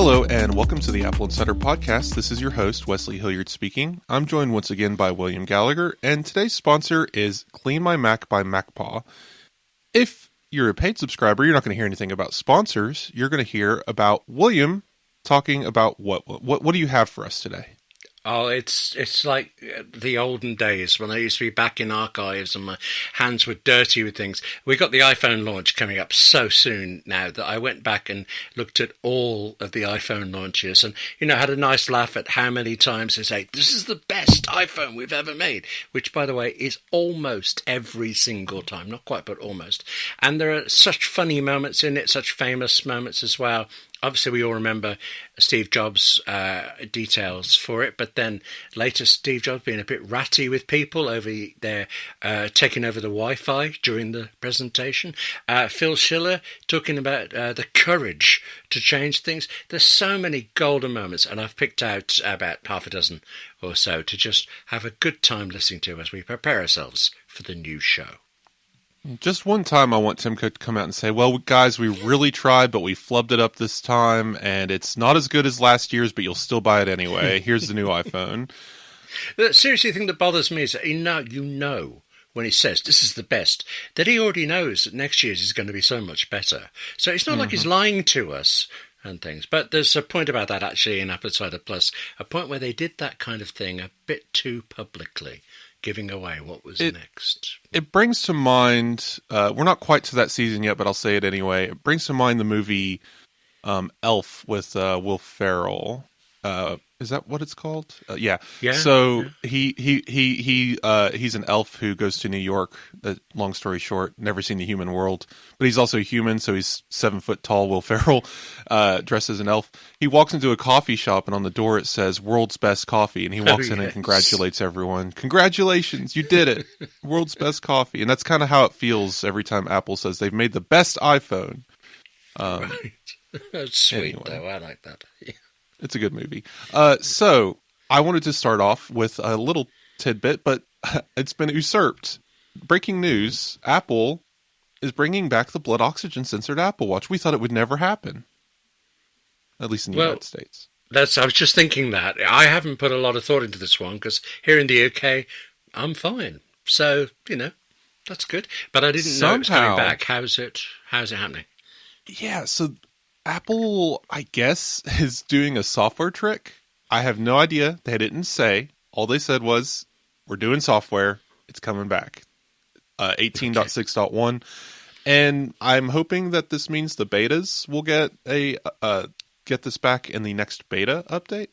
Hello and welcome to the AppleInsider Podcast. This is your host, Wes Hilliard speaking. I'm joined once again by William Gallagher, and today's sponsor is Clean My Mac by MacPaw. If you're a paid subscriber, you're not going to hear anything about sponsors. You're going to hear about William talking about what do you have for us today? Oh, it's like the olden days when I used to be back in archives and my hands were dirty with things. We got the iPhone launch coming up so soon now that I went back and looked at all of the iPhone launches and, had a nice laugh at how many times they say, this is the best iPhone we've ever made, which, by the way, is almost every single time. Not quite, but almost. And there are such funny moments in it, such famous moments as well. Obviously, we all remember Steve Jobs' details for it, but then later Steve Jobs being a bit ratty with people over there, taking over the Wi-Fi during the presentation. Phil Schiller talking about the courage to change things. There's so many golden moments, and I've picked out about half a dozen or so to just have a good time listening to as we prepare ourselves for the new show. Just one time I want Tim Cook to come out and say, well, guys, we really tried, but we flubbed it up this time, and it's not as good as last year's, but you'll still buy it anyway. Here's the new iPhone. The seriously thing that bothers me is that you know when he says this is the best, that he already knows that next year's is going to be so much better. So it's not like he's lying to us and things. But there's a point about that actually in AppleInsider Plus, a point where they did that kind of thing a bit too publicly, giving away what was next. It brings to mind, we're not quite to that season yet, but I'll say it anyway. It brings to mind the movie Elf with Will Ferrell. Is that what it's called? Yeah. So he's an elf who goes to New York. Long story short, never seen the human world, but he's also human. So he's 7 foot tall. Will Ferrell, dressed as an elf. He walks into a coffee shop, and on the door it says "World's Best Coffee," and he walks in and congratulates everyone. Congratulations, you did it! World's Best Coffee, and that's kind of how it feels every time Apple says they've made the best iPhone. Right. That's sweet, anyway. though. I like that. Yeah. It's a good movie. So I wanted to start off with a little tidbit, but it's been usurped. Breaking news, Apple is bringing back the blood oxygen censored Apple Watch. We thought it would never happen, at least in the United States. I was just thinking that. I haven't put a lot of thought into this one because here in the UK, I'm fine. So, that's good. But I didn't know it was coming back. How's it happening? Yeah, so Apple, I guess, is doing a software trick. I have no idea. They didn't say. All they said was, we're doing software. It's coming back. 18.6.1. And I'm hoping that this means the betas will get this back in the next beta update.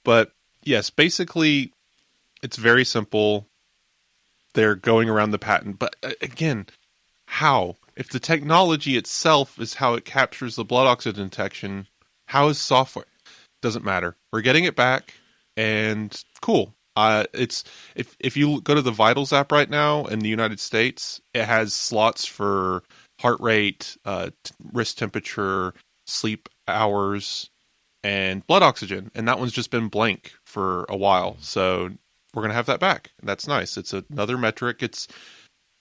But yes, basically, it's very simple. They're going around the patent. But again, how? If the technology itself is how it captures the blood oxygen detection, how is software? Doesn't matter. We're getting it back, and cool. It's if you go to the Vitals app right now in the United States, it has slots for heart rate, wrist temperature, sleep hours, and blood oxygen, and that one's just been blank for a while. So we're gonna have that back. That's nice. It's another metric. It's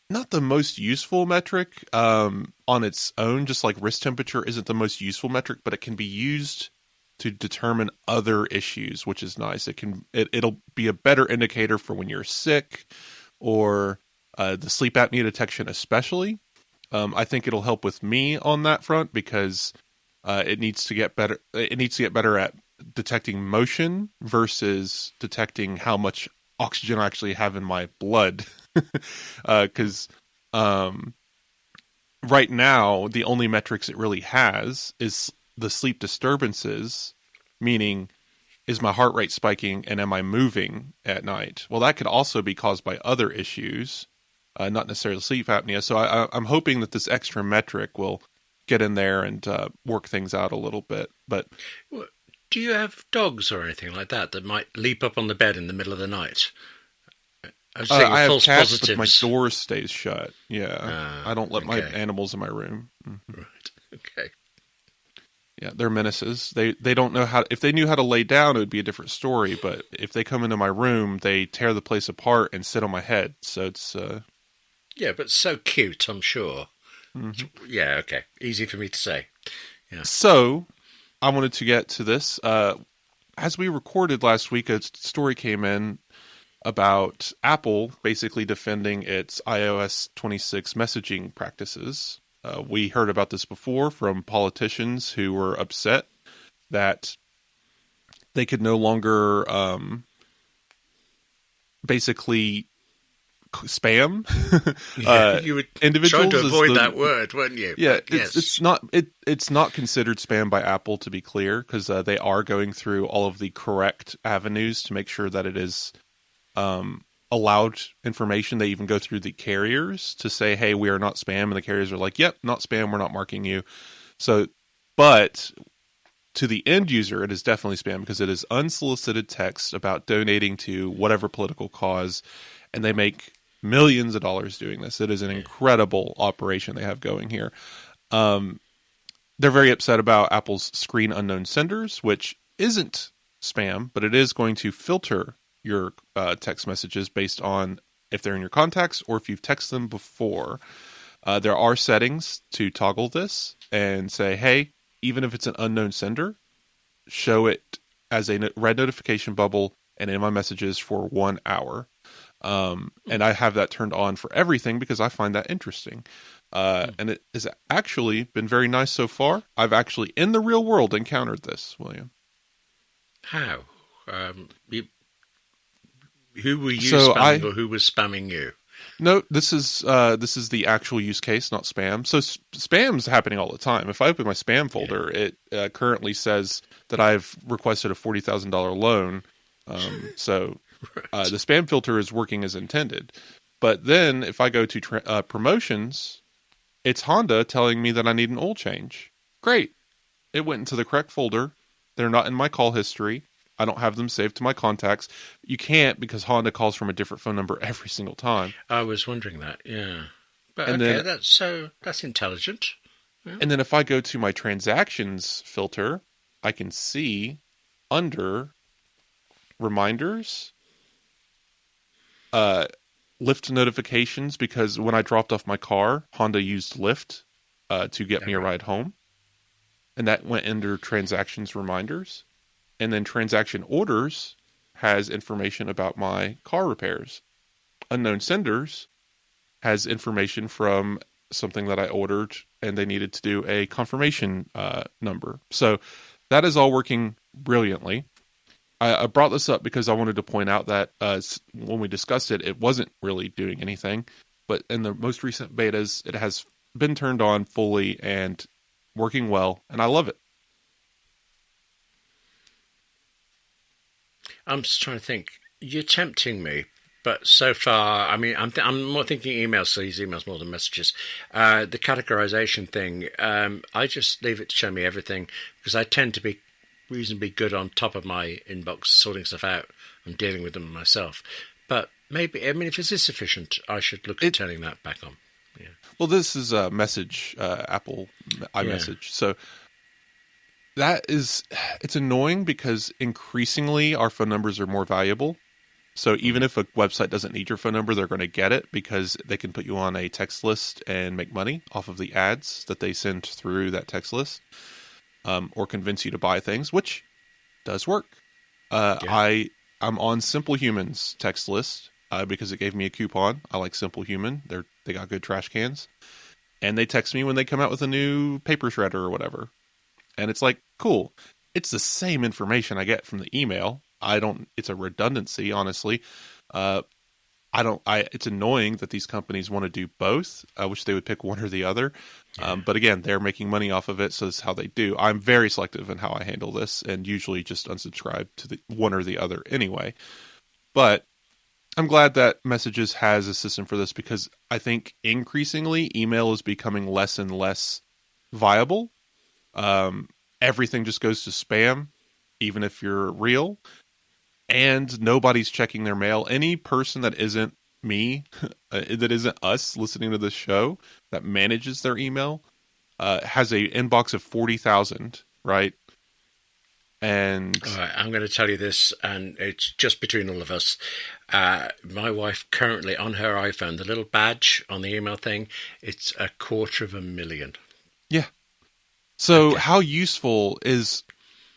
not the most useful metric on its own, just like wrist temperature isn't the most useful metric, but it can be used to determine other issues, which is nice. It'll be a better indicator for when you're sick or the sleep apnea detection especially. I think it'll help with me on that front because it needs to get better. It needs to get better at detecting motion versus detecting how much oxygen I actually have in my blood. Because right now, the only metrics it really has is the sleep disturbances, meaning, is my heart rate spiking and am I moving at night? Well, that could also be caused by other issues, not necessarily sleep apnea. So I'm hoping that this extra metric will get in there and work things out a little bit. But do you have dogs or anything like that might leap up on the bed in the middle of the night? I have cats, but my door stays shut. Yeah, I don't let my animals in my room. Mm-hmm. Right. Okay. Yeah, they're menaces. They don't know how. If they knew how to lay down, it would be a different story. But if they come into my room, they tear the place apart and sit on my head. So it's yeah, but so cute, I'm sure. Mm-hmm. Yeah. Okay. Easy for me to say. Yeah. So I wanted to get to this. As we recorded last week, a story came in about Apple basically defending its iOS 26 messaging practices. We heard about this before from politicians who were upset that they could no longer basically spam you were individuals. trying to avoid that word, weren't you? Yeah, But yes. it's not considered spam by Apple, to be clear, because they are going through all of the correct avenues to make sure that it is allowed information. They even go through the carriers to say, hey, we are not spam, and the carriers are like, yep, not spam, we're not marking you. So, but to the end user, it is definitely spam because it is unsolicited text about donating to whatever political cause, and they make millions of dollars doing this. It is an incredible operation they have going here. They're very upset about Apple's screen unknown senders, which isn't spam, but it is going to filter your text messages based on if they're in your contacts or if you've texted them before. There are settings to toggle this and say, hey, even if it's an unknown sender, show it as a red notification bubble and in my messages for 1 hour. And I have that turned on for everything because I find that interesting. And it has actually been very nice so far. I've actually, in the real world, encountered this, William. How? Who were you spamming, or who was spamming you? No, this is the actual use case, not spam. So spam's happening all the time. If I open my spam folder, it currently says that I've requested a $40,000 loan. So the spam filter is working as intended. But then if I go to promotions, it's Honda telling me that I need an oil change. Great. It went into the correct folder. They're not in my call history. I don't have them saved to my contacts. You can't because Honda calls from a different phone number every single time. I was wondering that, yeah. But and okay, then, that's intelligent. Yeah. And then if I go to my transactions filter, I can see under reminders, Lyft notifications, because when I dropped off my car, Honda used Lyft to get me a ride home. And that went under transactions reminders. And then transaction orders has information about my car repairs. Unknown senders has information from something that I ordered and they needed to do a confirmation number. So that is all working brilliantly. I brought this up because I wanted to point out that when we discussed it, it wasn't really doing anything. But in the most recent betas, it has been turned on fully and working well, and I love it. I'm just trying to think. You're tempting me, but so far, I mean, I'm more thinking emails, so use emails more than messages. The categorization thing, I just leave it to show me everything because I tend to be reasonably good on top of my inbox, sorting stuff out and dealing with them myself. But maybe, I mean, if this is sufficient, I should look at turning that back on. Yeah. Well, this is a message, Apple iMessage. Yeah. So it's annoying because increasingly our phone numbers are more valuable. So even if a website doesn't need your phone number, they're going to get it because they can put you on a text list and make money off of the ads that they send through that text list, or convince you to buy things, which does work. I'm on Simple Human's text list because it gave me a coupon. I like Simple Human. They got good trash cans. And they text me when they come out with a new paper shredder or whatever. And it's like, cool. It's the same information I get from the email. It's a redundancy, honestly. It's annoying that these companies want to do both. I wish they would pick one or the other. But again, they're making money off of it, so this is how they do. I'm very selective in how I handle this and usually just unsubscribe to the one or the other anyway. But I'm glad that Messages has a system for this because I think increasingly email is becoming less and less viable. Everything just goes to spam, even if you're real, and nobody's checking their mail. Any person that isn't me, that isn't us listening to this show, that manages their email, has a inbox of 40,000, right? And all right, I'm going to tell you this, and it's just between all of us. My wife currently on her iPhone, the little badge on the email thing, it's 250,000. Yeah. So how useful is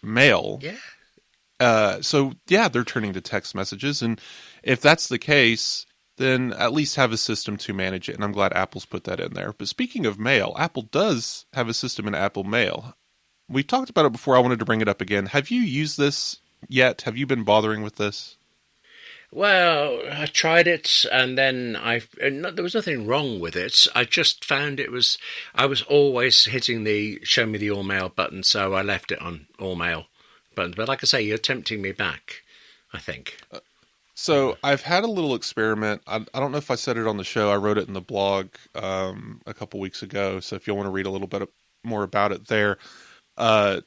mail. Yeah. So yeah, they're turning to text messages, and if that's the case, then at least have a system to manage it. And I'm glad Apple's put that in there. But speaking of mail, Apple does have a system in Apple Mail. We talked about it before. I wanted to bring it up again. Have you used this yet? Have you been bothering with this? Well, I tried it, and then there was nothing wrong with it. I just found I was always hitting the show me the all mail button, so I left it on all mail button. But like I say, you're tempting me back, I think. So I've had a little experiment. I don't know if I said it on the show. I wrote it in the blog a couple weeks ago. So if you want to read a little bit more about it there, I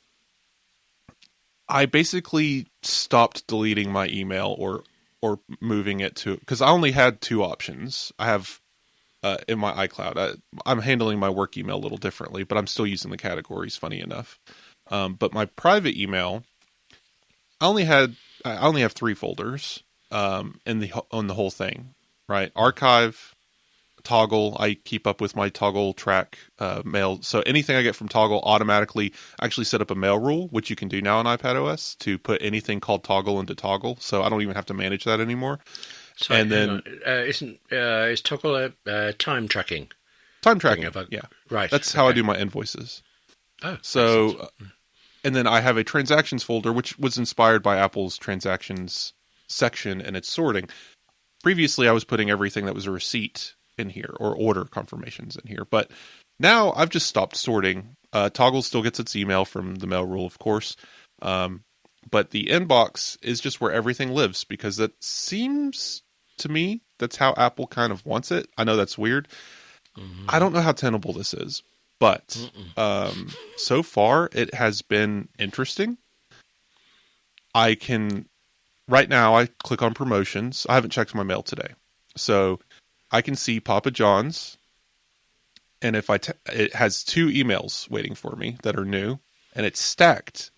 basically stopped deleting my email or moving it to, because I only had two options. I have in my iCloud. I'm handling my work email a little differently, but I'm still using the categories, funny enough. But my private email, I only have three folders on the whole thing, right? Archive, Toggle. I keep up with my Toggle track mail. So anything I get from Toggle automatically actually set up a mail rule, which you can do now on iPadOS, to put anything called Toggle into Toggle. So I don't even have to manage that anymore. Sorry, and then is Toggle time tracking? Time tracking, yeah. Right. That's how I do my invoices. Oh, so and then I have a transactions folder, which was inspired by Apple's transactions section and its sorting. Previously, I was putting everything that was a receipt in here, or order confirmations in here, but now I've just stopped sorting. Toggle still gets its email from the mail rule, of course, but the inbox is just where everything lives, because that seems to me that's how Apple kind of wants it. I know that's weird. I don't know how tenable this is, but so far it has been interesting. Right now I click on promotions. I haven't checked my mail today, so I can see Papa John's, and if it has two emails waiting for me that are new, and it's stacked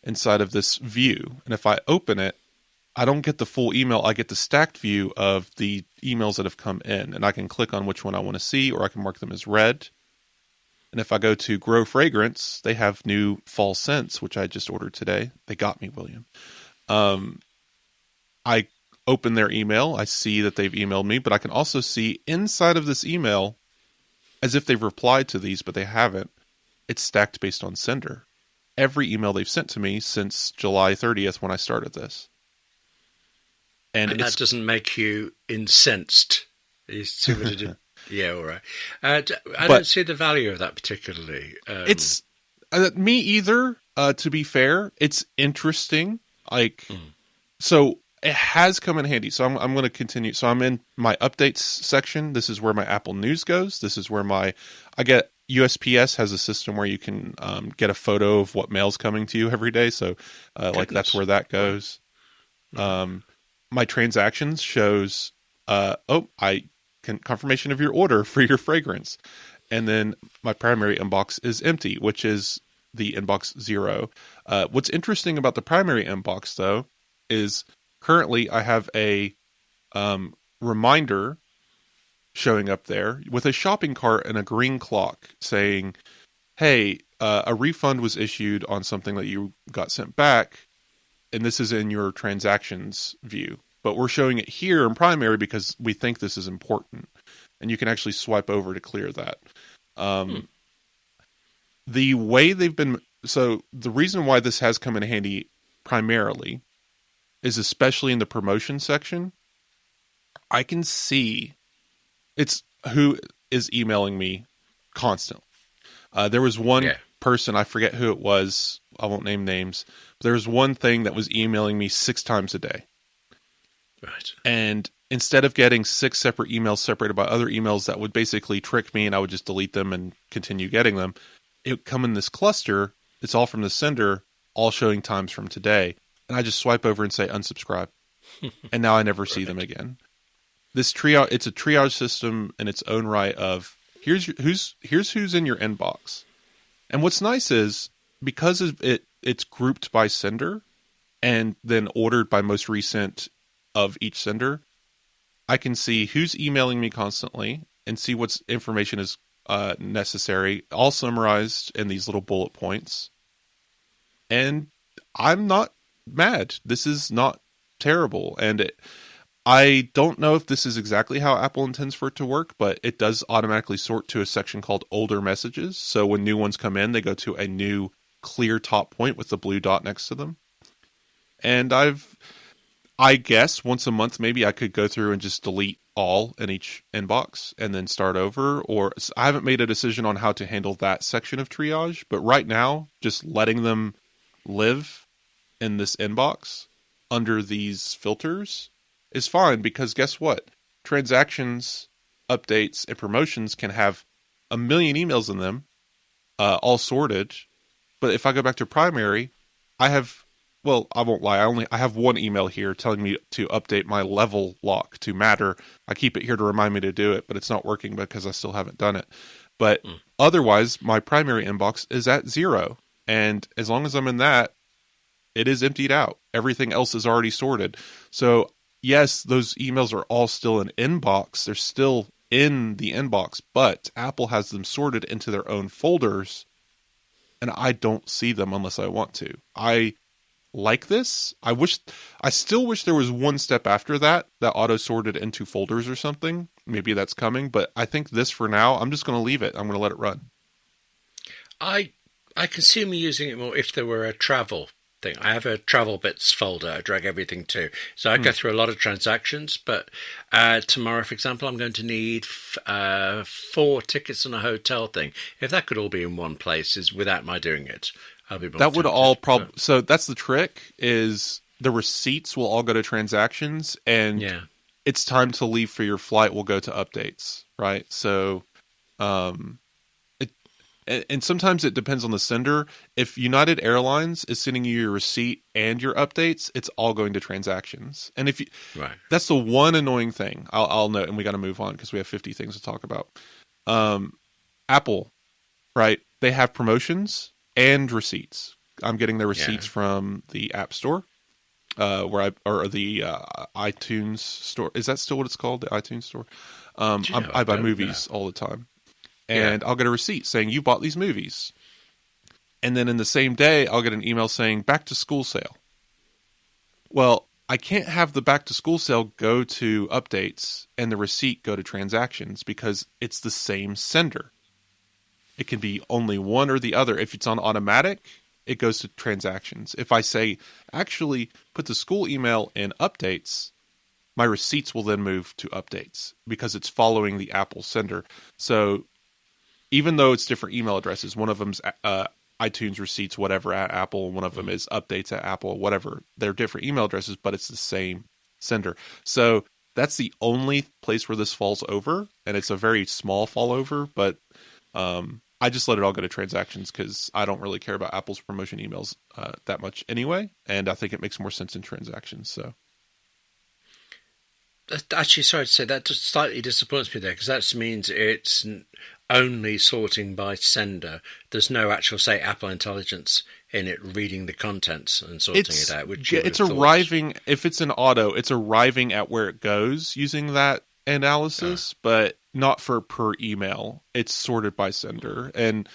inside of this view. And if I open it, I don't get the full email. I get the stacked view of the emails that have come in, and I can click on which one I want to see, or I can mark them as read. And if I go to Grow Fragrance, they have new fall scents, which I just ordered today. They got me, William. I open their email, I see that they've emailed me, but I can also see inside of this email, as if they've replied to these, but they haven't, it's stacked based on sender. Every email they've sent to me since July 30th when I started this. And that doesn't make you incensed. Yeah, all right. I don't see the value of that particularly. It's me either, to be fair. It's interesting. So it has come in handy. So I'm going to continue. So I'm in my updates section. This is where my Apple News goes. This is where USPS has a system where you can get a photo of what mail's coming to you every day. So that's where that goes. My transactions shows, confirmation of your order for your fragrance. And then my primary inbox is empty, which is the inbox 0. What's interesting about the primary inbox, though, is currently I have a reminder showing up there with a shopping cart and a green clock saying, hey, a refund was issued on something that you got sent back, and this is in your transactions view. But we're showing it here in primary because we think this is important. And you can actually swipe over to clear that. The way they've been... So the reason why this has come in handy primarily is especially in the promotion section. I can see it's who is emailing me constantly. There was one person, I forget who it was. I won't name names. But there was one thing that was emailing me 6 times a day. Right. And instead of getting 6 separate emails separated by other emails that would basically trick me and I would just delete them and continue getting them, it would come in this cluster. It's all from the sender, all showing times from today. And I just swipe over and say unsubscribe. And now I never see them again. This triage, it's a triage system in its own right of here's who's in your inbox. And what's nice is because it's grouped by sender and then ordered by most recent of each sender, I can see who's emailing me constantly and see what's information is necessary, all summarized in these little bullet points. And I'm not mad. This is not terrible. And I don't know if this is exactly how Apple intends for it to work, but it does automatically sort to a section called older messages. So when new ones come in, they go to a new clear top point with the blue dot next to them. And I guess once a month, maybe I could go through and just delete all in each inbox and then start over. Or I haven't made a decision on how to handle that section of triage, but right now, just letting them live in this inbox under these filters is fine, because guess what? Transactions, updates, and promotions can have a million emails in them, all sorted. But if I go back to primary, I won't lie. I have one email here telling me to update my level lock to Matter. I keep it here to remind me to do it, but it's not working because I still haven't done it. But otherwise, my primary inbox is at 0. And as long as I'm in that, it is emptied out. Everything else is already sorted. So yes, those emails are all still in inbox. They're still in the inbox, but Apple has them sorted into their own folders, and I don't see them unless I want to. I like this. I still wish there was one step after that auto-sorted into folders or something. Maybe that's coming, but I think this for now, I'm just going to leave it. I'm going to let it run. I can see me using it more if there were a travel thing. I have a travel bits folder I drag everything to. So I go through a lot of transactions, but tomorrow, for example, I'm going to need 4 tickets and a hotel thing. If that could all be in one place is without my doing it, I'll be more that would tempted. all probably. So that's the trick, is the receipts will all go to transactions, and it's time to leave for your flight will go to updates, right? So and sometimes it depends on the sender. If United Airlines is sending you your receipt and your updates, it's all going to transactions. And if you, that's the one annoying thing I'll note, and we got to move on because we have 50 things to talk about. Apple, right? They have promotions and receipts. I'm getting their receipts from the App Store, or the iTunes Store. Is that still what it's called? The iTunes Store. I buy movies all the time. And I'll get a receipt saying you bought these movies. And then in the same day, I'll get an email saying back to school sale. Well, I can't have the back to school sale go to updates and the receipt go to transactions because it's the same sender. It can be only one or the other. If it's on automatic, it goes to transactions. If I say, actually put the school email in updates, my receipts will then move to updates because it's following the Apple sender. So even though it's different email addresses, one of them's iTunes receipts, whatever, at Apple, one of them is updates at Apple, whatever. They're different email addresses, but it's the same sender. So that's the only place where this falls over, and it's a very small fall over, but I just let it all go to transactions because I don't really care about Apple's promotion emails that much anyway, and I think it makes more sense in transactions. So. Actually, sorry to say, that just slightly disappoints me there, because that means it's only sorting by sender. There's no actual, say, Apple Intelligence in it reading the contents and sorting it out. Which it's arriving, if it's an auto, it's arriving at where it goes using that analysis, but not for per email. It's sorted by sender. And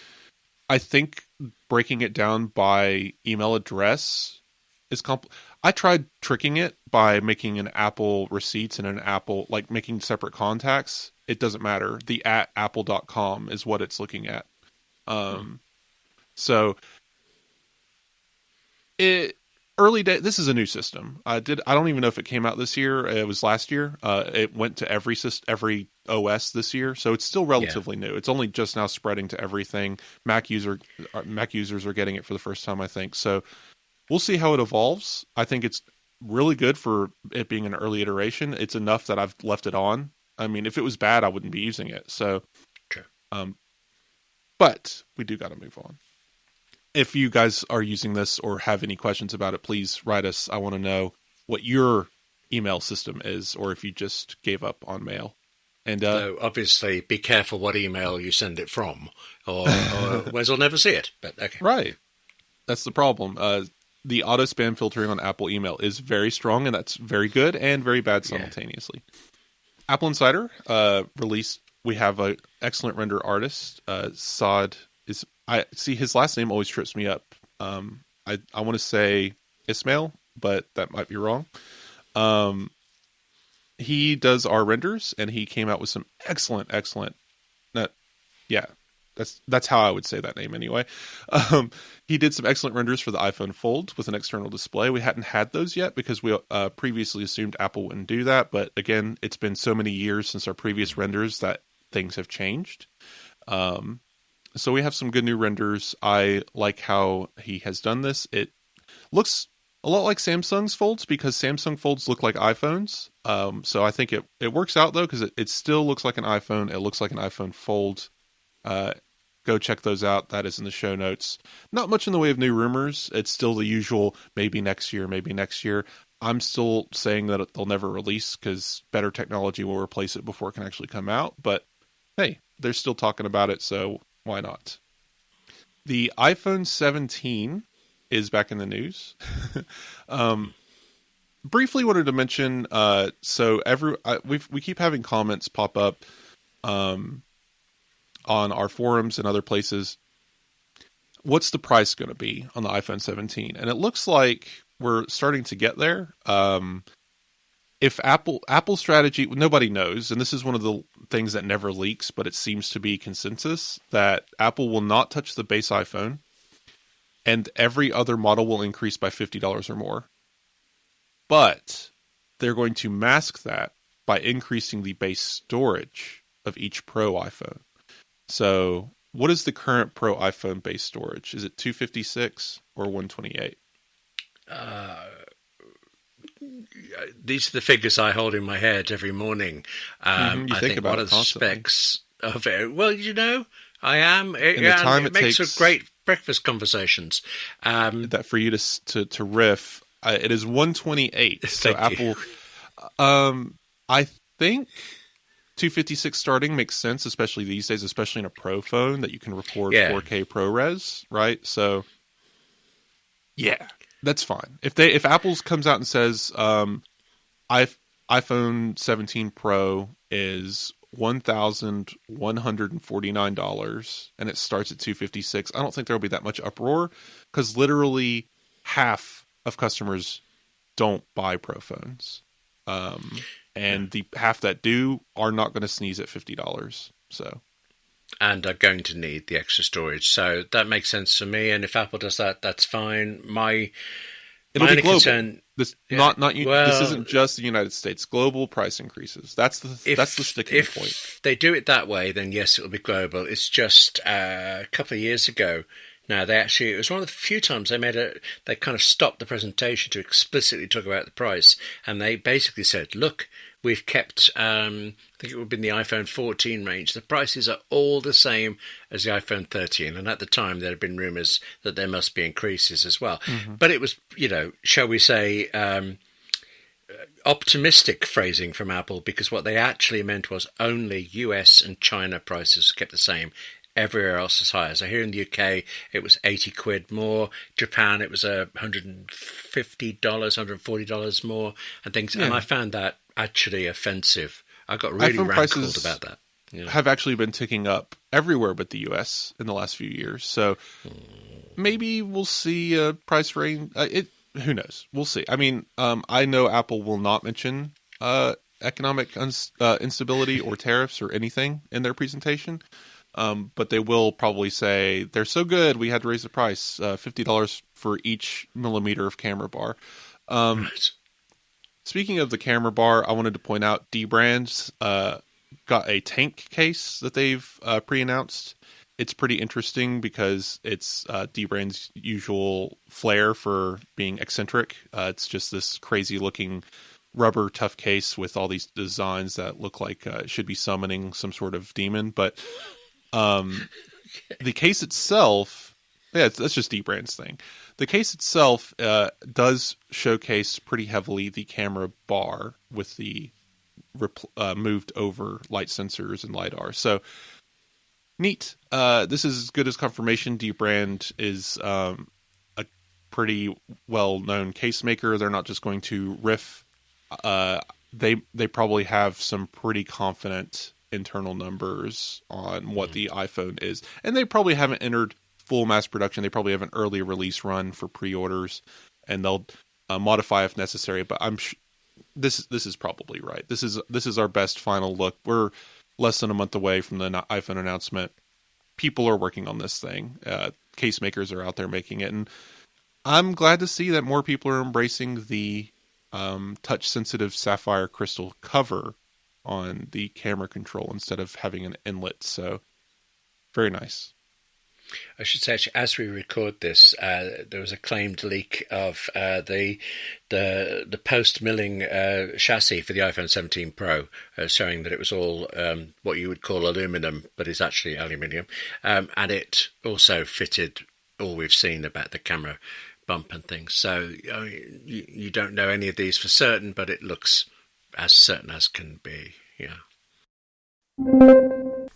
I think breaking it down by email address is I tried tricking it by making an Apple receipts and an Apple, like making separate contacts. It doesn't matter. The at apple.com is what it's looking at. So early day, this is a new system. I don't even know if it came out this year. It was last year. It went to every OS this year. So it's still relatively new. It's only just now spreading to everything. Mac users are getting it for the first time, I think. So we'll see how it evolves. I think it's really good for it being an early iteration. It's enough that I've left it on. I mean, if it was bad, I wouldn't be using it. So, true. But we do got to move on. If you guys are using this or have any questions about it, please write us. I want to know what your email system is, or if you just gave up on mail. And obviously, be careful what email you send it from, or Wes will never see it. But okay, right. That's the problem. The auto spam filtering on Apple email is very strong, and that's very good and very bad simultaneously. Apple Insider released. We have an excellent render artist. Saad is. I see his last name always trips me up. I want to say Ismail, but that might be wrong. He does our renders, and he came out with some excellent. Yeah, that's how I would say that name anyway. He did some excellent renders for the iPhone Fold with an external display. We hadn't had those yet because we previously assumed Apple wouldn't do that. But again, it's been so many years since our previous renders that things have changed. So we have some good new renders. I like how he has done this. It looks a lot like Samsung's Folds because Samsung Folds look like iPhones. So I think it works out, though, because it still looks like an iPhone. It looks like an iPhone Fold. Go check those out. That is in the show notes. Not much in the way of new rumors. It's still the usual maybe next year, maybe next year. I'm still saying that they'll never release because better technology will replace it before it can actually come out. But hey, they're still talking about it, so why not? The iPhone 17 is back in the news. Briefly wanted to mention, we keep having comments pop up on our forums and other places. What's the price going to be on the iPhone 17? And it looks like we're starting to get there. If Apple's strategy, nobody knows, and this is one of the things that never leaks, but it seems to be consensus, that Apple will not touch the base iPhone, and every other model will increase by $50 or more. But they're going to mask that by increasing the base storage of each Pro iPhone. So what is the current Pro iPhone base storage? Is it 256 or 128? These are the figures I hold in my head every morning. You I think about what it are the constantly. Specs of it? Well, I am. And the time it makes for great breakfast conversations. That for you to riff, it is 128. So Thank you. Apple, I think 256 starting makes sense, especially these days, especially in a Pro phone that you can record 4K ProRes, right? So, yeah, that's fine. If Apple's comes out and says iPhone 17 Pro is $1,149 and it starts at 256, I don't think there'll be that much uproar because literally half of customers don't buy Pro phones. And the half that do are not going to sneeze at $50. So, and are going to need the extra storage. So that makes sense to me. And if Apple does that, that's fine. It'll be global. Concern, this this isn't just the United States. Global price increases. That's the sticking point. If they do it that way, then yes, it'll be global. It's just a couple of years ago. Now, it was one of the few times they kind of stopped the presentation to explicitly talk about the price. And they basically said, look, we've kept, I think it would have been the iPhone 14 range. The prices are all the same as the iPhone 13. And at the time, there had been rumors that there must be increases as well. Mm-hmm. But it was, shall we say, optimistic phrasing from Apple, because what they actually meant was only US and China prices kept the same. Everywhere else is higher. So here in the UK, it was 80 quid more. Japan, it was $150, $140 more and things. Yeah. And I found that actually offensive. I got really rankled about that. Have actually been ticking up everywhere but the US in the last few years. So maybe we'll see a price range. Who knows? We'll see. I mean, I know Apple will not mention economic instability or tariffs or anything in their presentation. But they will probably say, they're so good, we had to raise the price, $50 for each millimeter of camera bar. Right. Speaking of the camera bar, I wanted to point out Dbrand's got a tank case that they've pre-announced. It's pretty interesting because it's Dbrand's usual flair for being eccentric. It's just this crazy-looking rubber tough case with all these designs that look like it should be summoning some sort of demon, but the case itself, that's just Dbrand's thing. The case itself does showcase pretty heavily the camera bar with the moved over light sensors and LiDAR. So neat. This is as good as confirmation. Dbrand is a pretty well-known case maker. They're not just going to riff. They probably have some pretty confident internal numbers on what the iPhone is, and they probably haven't entered full mass production. They probably have an early release run for pre-orders, and they'll modify if necessary. But this is probably right. This is our best final look. We're less than a month away from the iPhone announcement. People are working on this thing. Case makers are out there making it, and I'm glad to see that more people are embracing the touch-sensitive sapphire crystal cover on the camera control instead of having an inlet. So, very nice. I should say, actually, as we record this, there was a claimed leak of the post-milling chassis for the iPhone 17 Pro, showing that it was all what you would call aluminum, but it's actually aluminium, and it also fitted all we've seen about the camera bump and things. So you don't know any of these for certain, but it looks as certain as can be. Yeah.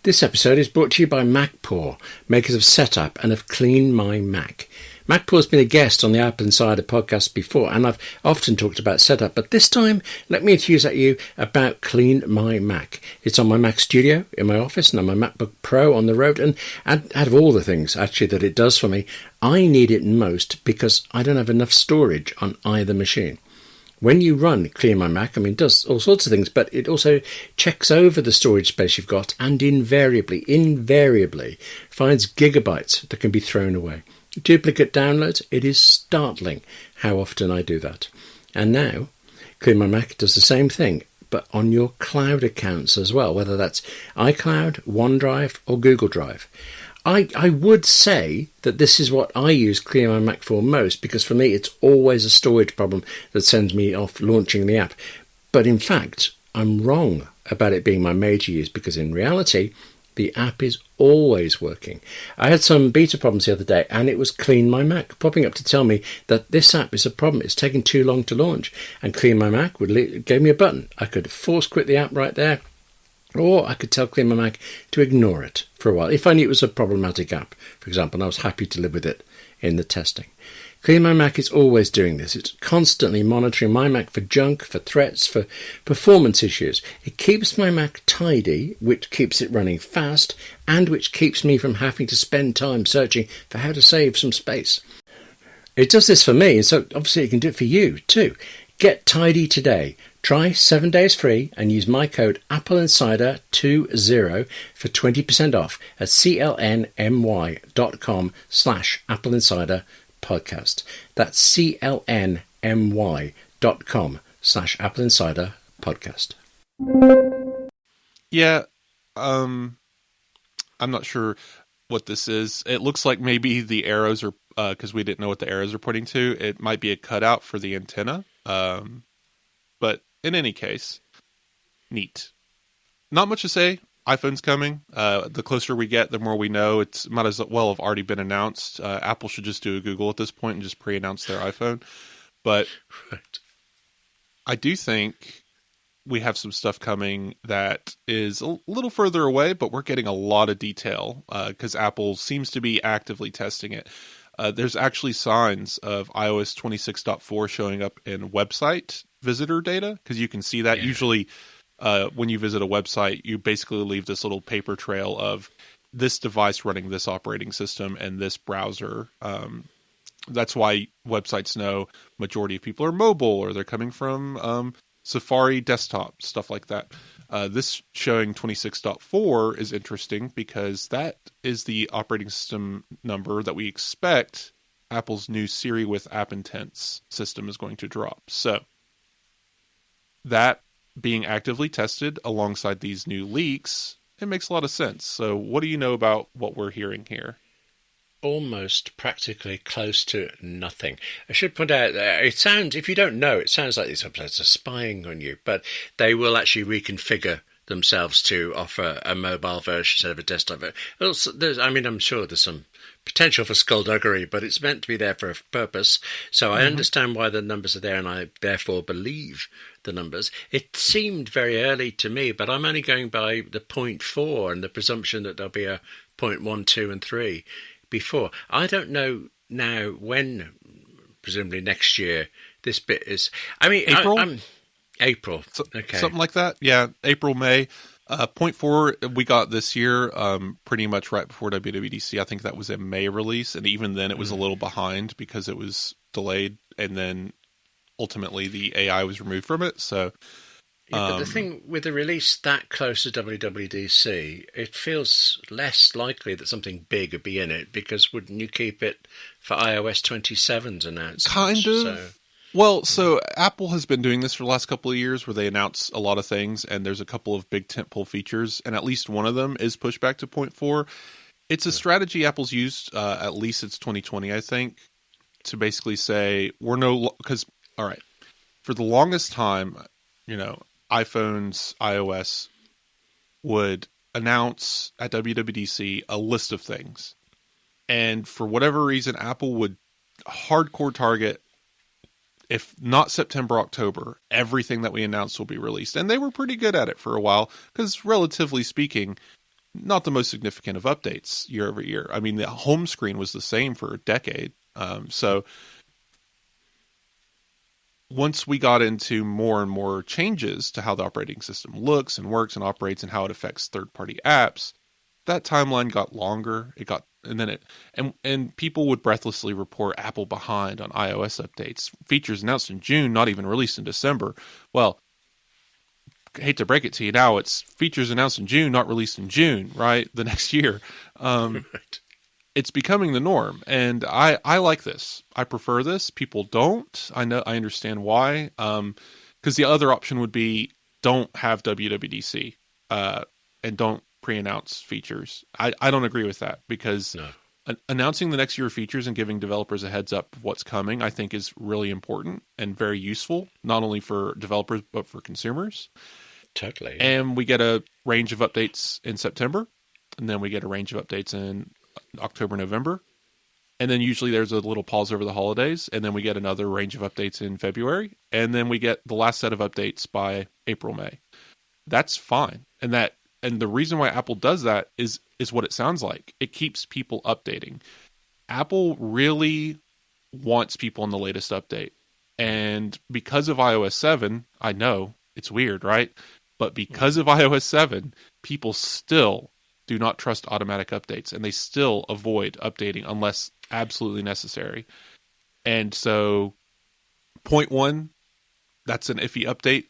This episode is brought to you by MacPaw, makers of Setup and of Clean My Mac. MacPaw has been a guest on the AppleInsider podcast before, and I've often talked about Setup, but this time let me introduce you about Clean My Mac. It's on my Mac Studio in my office and on my MacBook Pro on the road, and out of all the things actually that it does for me, I need it most because I don't have enough storage on either machine. When you run Clean My Mac, it does all sorts of things, but it also checks over the storage space you've got and invariably finds gigabytes that can be thrown away. Duplicate downloads, it is startling how often I do that. And now, Clean My Mac does the same thing, but on your cloud accounts as well, whether that's iCloud, OneDrive, or Google Drive. I would say that this is what I use Clean My Mac for most, because for me it's always a storage problem that sends me off launching the app. But in fact, I'm wrong about it being my major use, because in reality, the app is always working. I had some beta problems the other day, and it was Clean My Mac popping up to tell me that this app is a problem. It's taking too long to launch. And Clean My Mac gave me a button. I could force quit the app right there, or I could tell Clean My Mac to ignore it for a while, if I knew it was a problematic app, for example, and I was happy to live with it in the testing. Clean My Mac is always doing this. It's constantly monitoring my Mac for junk, for threats, for performance issues. It keeps my Mac tidy, which keeps it running fast, and which keeps me from having to spend time searching for how to save some space. It does this for me, and so obviously it can do it for you too. Get tidy today. Try 7 days free and use my code AppleInsider20 for 20% off at clnmy.com/AppleInsiderPodcast. That's clnmy.com/AppleInsiderPodcast. Yeah, I'm not sure what this is. It looks like maybe the arrows are, because we didn't know what the arrows are pointing to, it might be a cutout for the antenna. But in any case, neat. Not much to say. iPhone's coming. The closer we get, the more we know. It might as well have already been announced. Apple should just do a Google at this point and just pre-announce their iPhone. But Right. I do think we have some stuff coming that is a little further away, but we're getting a lot of detail because Apple seems to be actively testing it. There's actually signs of iOS 26.4 showing up in website visitor data, because you can see that. Yeah. Usually when you visit a website, you basically leave this little paper trail of this device running this operating system and this browser. That's why websites know majority of people are mobile, or they're coming from Safari desktop, stuff like that. This showing 26.4 is interesting because that is the operating system number that we expect Apple's new Siri with App Intents system is going to drop. So that being actively tested alongside these new leaks, it makes a lot of sense. So what do you know about what we're hearing here? Almost practically close to nothing. I should point out that it sounds, if you don't know, it sounds like these websites are spying on you, but they will actually reconfigure themselves to offer a mobile version instead of a desktop version. I'm sure there's some potential for skullduggery, but it's meant to be there for a purpose. So I understand why the numbers are there, and I therefore believe the numbers. It seemed very early to me, but I'm only going by the 0.4 and the presumption that there'll be a 0.1, 2, and 3 before. I don't know now when, presumably next year, this bit is. April? April. So, okay. Something like that. Yeah, April, May. Point 4 we got this year, pretty much right before WWDC. I think that was a May release, and even then it was a little behind because it was delayed, and then ultimately the AI was removed from it. So, but the thing with the release that close to WWDC, it feels less likely that something big would be in it, because wouldn't you keep it for iOS 27's announcement? Kind of. Well, so Apple has been doing this for the last couple of years where they announce a lot of things, and there's a couple of big tentpole features, and at least one of them is pushed back to point 4. It's a strategy Apple's used, at least it's 2020, I think, to basically say, because, all right, for the longest time, iPhones, iOS would announce at WWDC a list of things. And for whatever reason, Apple would hardcore target, if not September, October, everything that we announced will be released. And they were pretty good at it for a while, because relatively speaking, not the most significant of updates year over year. I mean, the home screen was the same for a decade. So once we got into more and more changes to how the operating system looks and works and operates and how it affects third-party apps, that timeline got longer. And people would breathlessly report Apple behind on iOS updates. Features announced in June, not even released in December. Well, I hate to break it to you now, it's features announced in June, not released in June, right? The next year. Right. It's becoming the norm, and I like this. I prefer this. People don't. I understand why. Because the other option would be don't have WWDC and don't pre-announce features. I don't agree with that, because announcing the next year of features and giving developers a heads up of what's coming, I think, is really important and very useful, not only for developers but for consumers. Totally. And we get a range of updates in September, and then we get a range of updates in October, November, and then usually there's a little pause over the holidays, and then we get another range of updates in February, and then we get the last set of updates by April, May. That's fine. And the reason why Apple does that is what it sounds like. It keeps people updating. Apple really wants people on the latest update. And because of iOS 7, I know it's weird, right? But because of iOS 7, people still do not trust automatic updates, and they still avoid updating unless absolutely necessary. And so, point 1, that's an iffy update.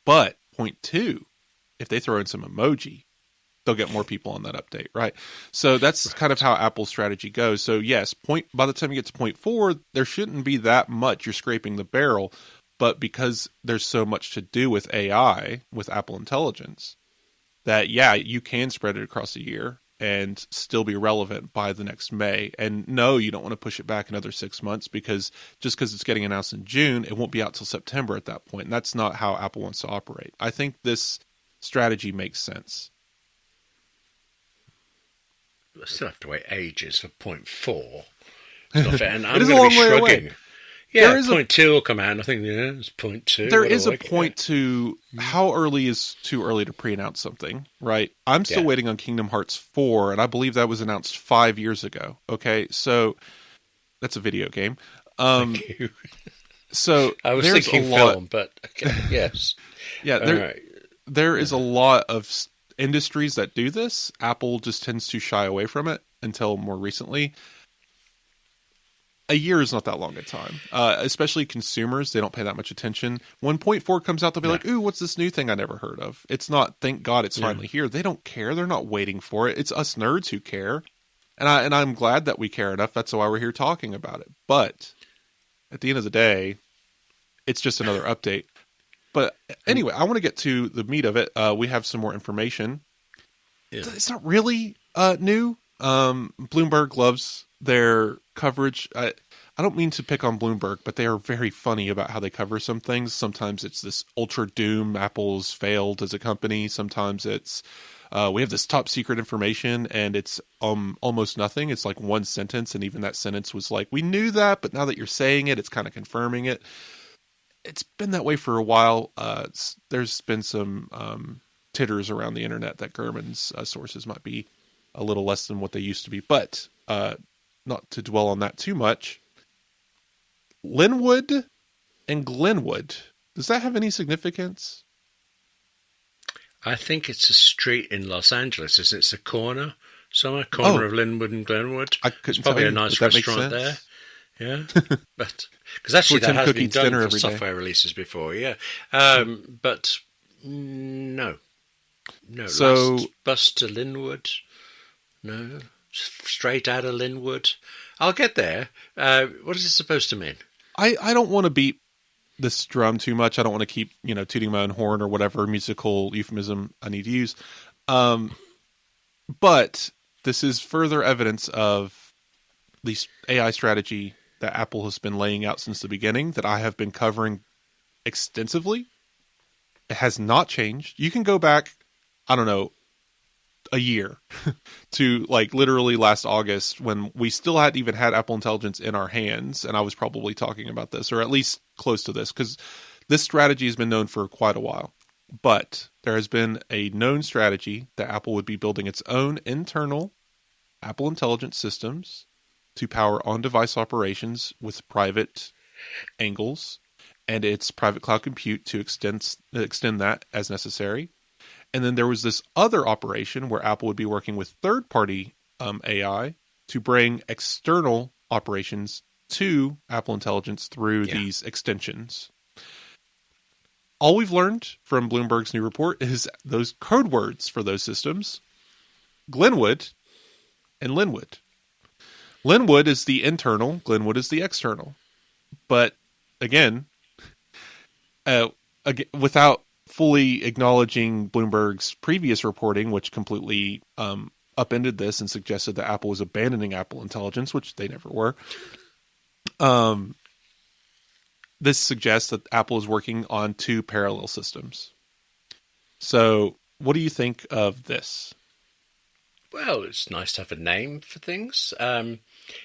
But point 2, if they throw in some emoji, they'll get more people on that update, right? So that's kind of how Apple's strategy goes. So yes, by the time you get to point 4, there shouldn't be that much. You're scraping the barrel. But because there's so much to do with AI, with Apple Intelligence, that, yeah, you can spread it across a year and still be relevant by the next May. And no, you don't want to push it back another 6 months, because just because it's getting announced in June, it won't be out till September at that point. And that's not how Apple wants to operate. I think this strategy makes sense. I still have to wait ages for point 4. And I'm it is going a long to be way shrugging. Away. Yeah, point 2 will come out, and I think, it's point 2. There is a point to how early is too early to pre-announce something, right? I'm still waiting on Kingdom Hearts 4, and I believe that was announced 5 years ago. Okay, so that's a video game. Thank you. So I was there's thinking a lot, film, but okay, yes. Yeah, there is a lot of industries that do this. Apple just tends to shy away from it until more recently. A year is not that long a time. Especially consumers, they don't pay that much attention. When point 4 comes out, they'll be like, ooh, what's this new thing I never heard of? It's not, thank God it's finally here. They don't care. They're not waiting for it. It's us nerds who care. And I'm glad that we care enough. That's why we're here talking about it. But at the end of the day, it's just another update. But anyway, I want to get to the meat of it. We have some more information. Yeah. It's not really new. Bloomberg loves their coverage. I don't mean to pick on Bloomberg, but they are very funny about how they cover some things. Sometimes it's this ultra doom, Apple's failed as a company. Sometimes it's we have this top secret information, and it's almost nothing. It's like one sentence, and even that sentence was like, we knew that, but now that you're saying it, it's kind of confirming it. It's been that way for a while. There's been some titters around the internet that Gurman's sources might be a little less than what they used to be, but not to dwell on that too much. Linwood and Glenwood, does that have any significance? I think it's a street in Los Angeles. Isn't it? It's a corner somewhere, corner of Linwood and Glenwood. I There's couldn't probably tell a you, nice but that makes restaurant sense. there. Yeah, but because actually Where that Tim has Cook been eats done dinner for every day. software releases before. Yeah, but no. So Last bus to Linwood. No, straight out of Linwood. I'll get there. What is it supposed to mean? I don't want to beat this drum too much. I don't want to keep, tooting my own horn or whatever musical euphemism I need to use. But this is further evidence of the AI strategy that Apple has been laying out since the beginning, that I have been covering extensively. It has not changed. You can go back, I don't know, a year to like literally last August when we still hadn't even had Apple Intelligence in our hands. And I was probably talking about this, or at least close to this, because this strategy has been known for quite a while. But there has been a known strategy that Apple would be building its own internal Apple Intelligence systems to power on-device operations with private angles and its private cloud compute to extend that as necessary. And then there was this other operation where Apple would be working with third-party AI to bring external operations to Apple Intelligence through these extensions. All we've learned from Bloomberg's new report is those code words for those systems: Glenwood and Linwood. Linwood is the internal, Glenwood is the external. But again, without fully acknowledging Bloomberg's previous reporting, which completely upended this and suggested that Apple was abandoning Apple Intelligence, which they never were. This suggests that Apple is working on two parallel systems. So what do you think of this? Well, it's nice to have a name for things. I'm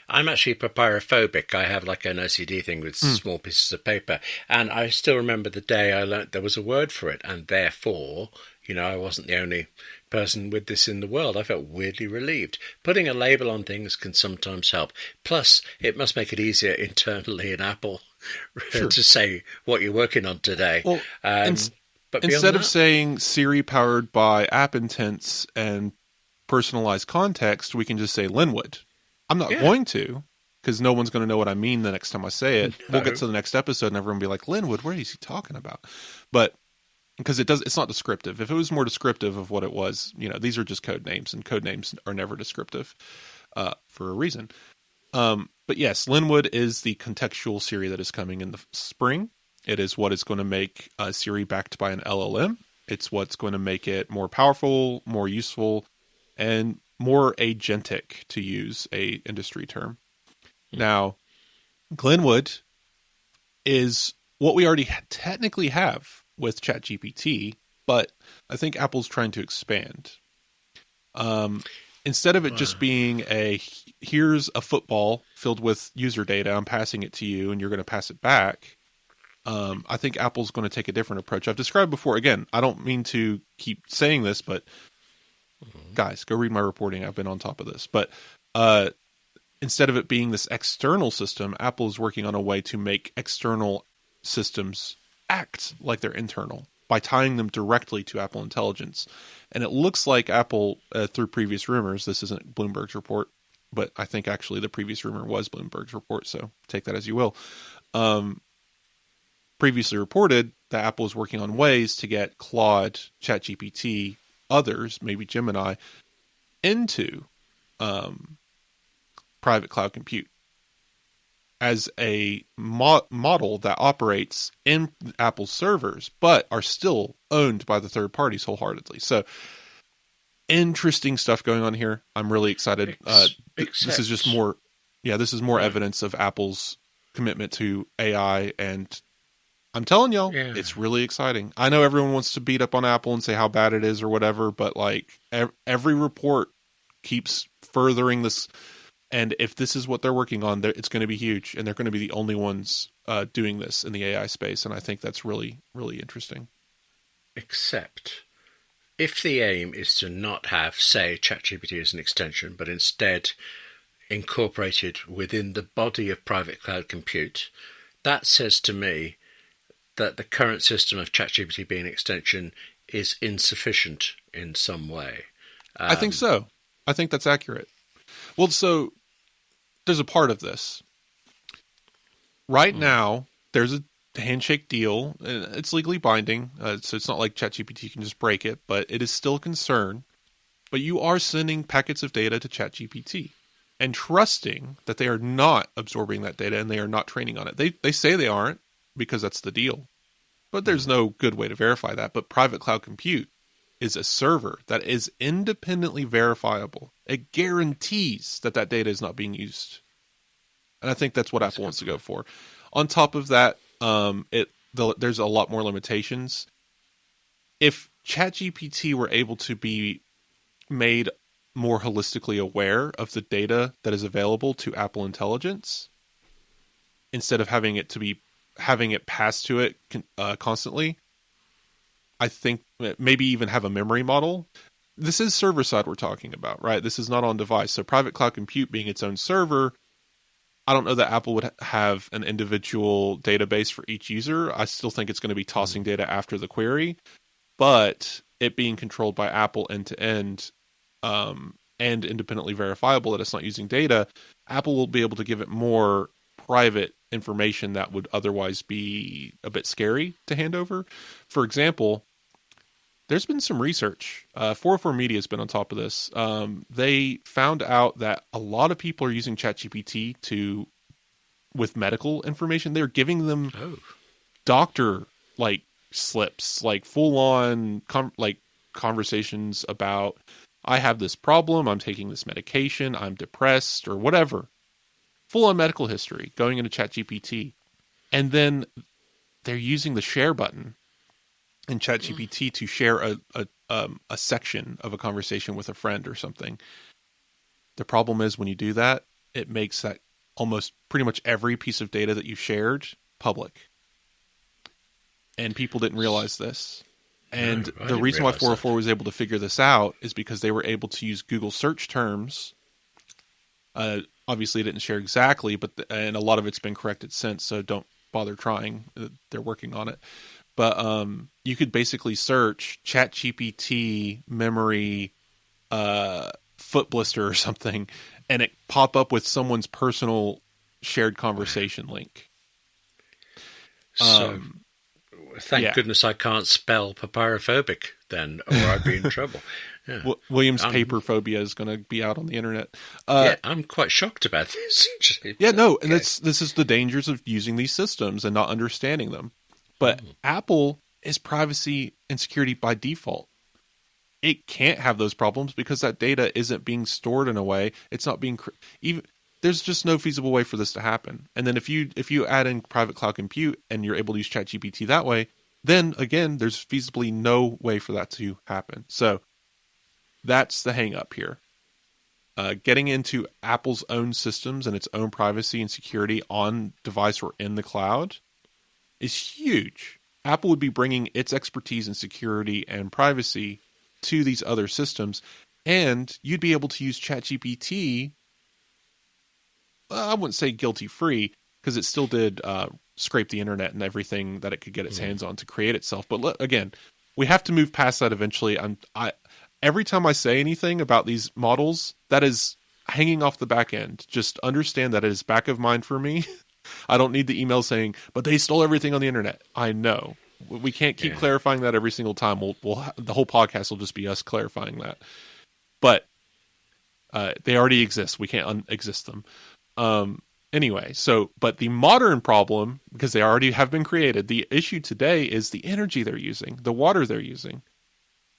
actually papyrophobic. I have like an OCD thing with small pieces of paper. And I still remember the day I learnt there was a word for it. And therefore, I wasn't the only person with this in the world. I felt weirdly relieved. Putting a label on things can sometimes help. Plus, it must make it easier internally in Apple to say what you're working on today. Well, but instead of saying Siri powered by app intents and personalized context, we can just say Linwood. I'm not going to, because no one's going to know what I mean the next time I say it. No. We'll get to the next episode and everyone will be like, Linwood, what is he talking about? But because it's not descriptive. If it was more descriptive of what it was, these are just code names, and code names are never descriptive for a reason. But yes, Linwood is the contextual Siri that is coming in the spring. It is what is going to make Siri backed by an LLM. It's what's going to make it more powerful, more useful, and more agentic, to use a industry term. Now, Glenwood is what we already technically have with ChatGPT, but I think Apple's trying to expand. Instead of it just being here's a football filled with user data, I'm passing it to you and you're going to pass it back. I think Apple's going to take a different approach. I've described before, again, I don't mean to keep saying this, but guys, go read my reporting. I've been on top of this. But instead of it being this external system, Apple is working on a way to make external systems act like they're internal by tying them directly to Apple Intelligence. And it looks like Apple, through previous rumors, this isn't Bloomberg's report, but I think actually the previous rumor was Bloomberg's report, so take that as you will. Previously reported that Apple is working on ways to get Claude, ChatGPT, others, maybe Gemini, into private cloud compute as a model that operates in Apple's servers, but are still owned by the third parties wholeheartedly. So, interesting stuff going on here. I'm really excited. This is just more, this is more evidence of Apple's commitment to AI, and I'm telling y'all, it's really exciting. I know everyone wants to beat up on Apple and say how bad it is or whatever, but like every report keeps furthering this. And if this is what they're working on, it's going to be huge, and they're going to be the only ones doing this in the AI space. And I think that's really, really interesting. Except if the aim is to not have, say, ChatGPT as an extension, but instead incorporated within the body of private cloud compute, that says to me that the current system of ChatGPT being an extension is insufficient in some way. I think so. I think that's accurate. Well, so there's a part of this. Right now, there's a handshake deal. It's legally binding, so it's not like ChatGPT can just break it, but it is still a concern. But you are sending packets of data to ChatGPT and trusting that they are not absorbing that data and they are not training on it. They say they aren't because that's the deal. But there's no good way to verify that. But private cloud compute is a server that is independently verifiable. It guarantees that that data is not being used. And I think that's what Apple wants to go for. On top of that, there's a lot more limitations. If ChatGPT were able to be made more holistically aware of the data that is available to Apple Intelligence, instead of having it pass to it constantly, I think maybe even have a memory model. This is server side we're talking about, right? This is not on device. So private cloud compute being its own server, I don't know that Apple would have an individual database for each user. I still think it's going to be tossing data after the query, but it being controlled by Apple end to end, and independently verifiable that it's not using data, Apple will be able to give it more private information that would otherwise be a bit scary to hand over. For example, there's been some research. 404 Media has been on top of this. They found out that a lot of people are using ChatGPT with medical information. They're giving them doctor slips, full on conversations about, I have this problem, I'm taking this medication, I'm depressed, or whatever. Full on medical history going into ChatGPT. And then they're using the share button in ChatGPT to share a section of a conversation with a friend or something. The problem is when you do that, it makes that almost pretty much every piece of data that you shared public. And people didn't realize this. And the reason why 404 was able to figure this out is because they were able to use Google search terms. Obviously, it didn't share exactly, and a lot of it's been corrected since, so don't bother trying. They're working on it. But you could basically search ChatGPT memory foot blister or something, and it pop up with someone's personal shared conversation link. So, thank goodness I can't spell papyrophobic then, or I'd be in trouble. Yeah. William's paper phobia is going to be out on the internet. I'm quite shocked about this. Actually. Yeah, no, and this is the dangers of using these systems and not understanding them. But Apple is privacy and security by default. It can't have those problems because that data isn't being stored in a way. It's not being there's just no feasible way for this to happen. And then if you add in private cloud compute and you're able to use ChatGPT that way, then again, there's feasibly no way for that to happen. So that's the hang up here. Getting into Apple's own systems and its own privacy and security on device or in the cloud is huge. Apple would be bringing its expertise in security and privacy to these other systems, and you'd be able to use ChatGPT. I wouldn't say guilty-free, because it still did scrape the internet and everything that it could get its hands on to create itself. But again, we have to move past that eventually. Every time I say anything about these models, that is hanging off the back end. Just understand that it is back of mind for me. I don't need the email saying, but they stole everything on the internet. I know. We can't keep clarifying that every single time. The whole podcast will just be us clarifying that. But they already exist. We can't un-exist them. Anyway, but the modern problem, because they already have been created, the issue today is the energy they're using, the water they're using.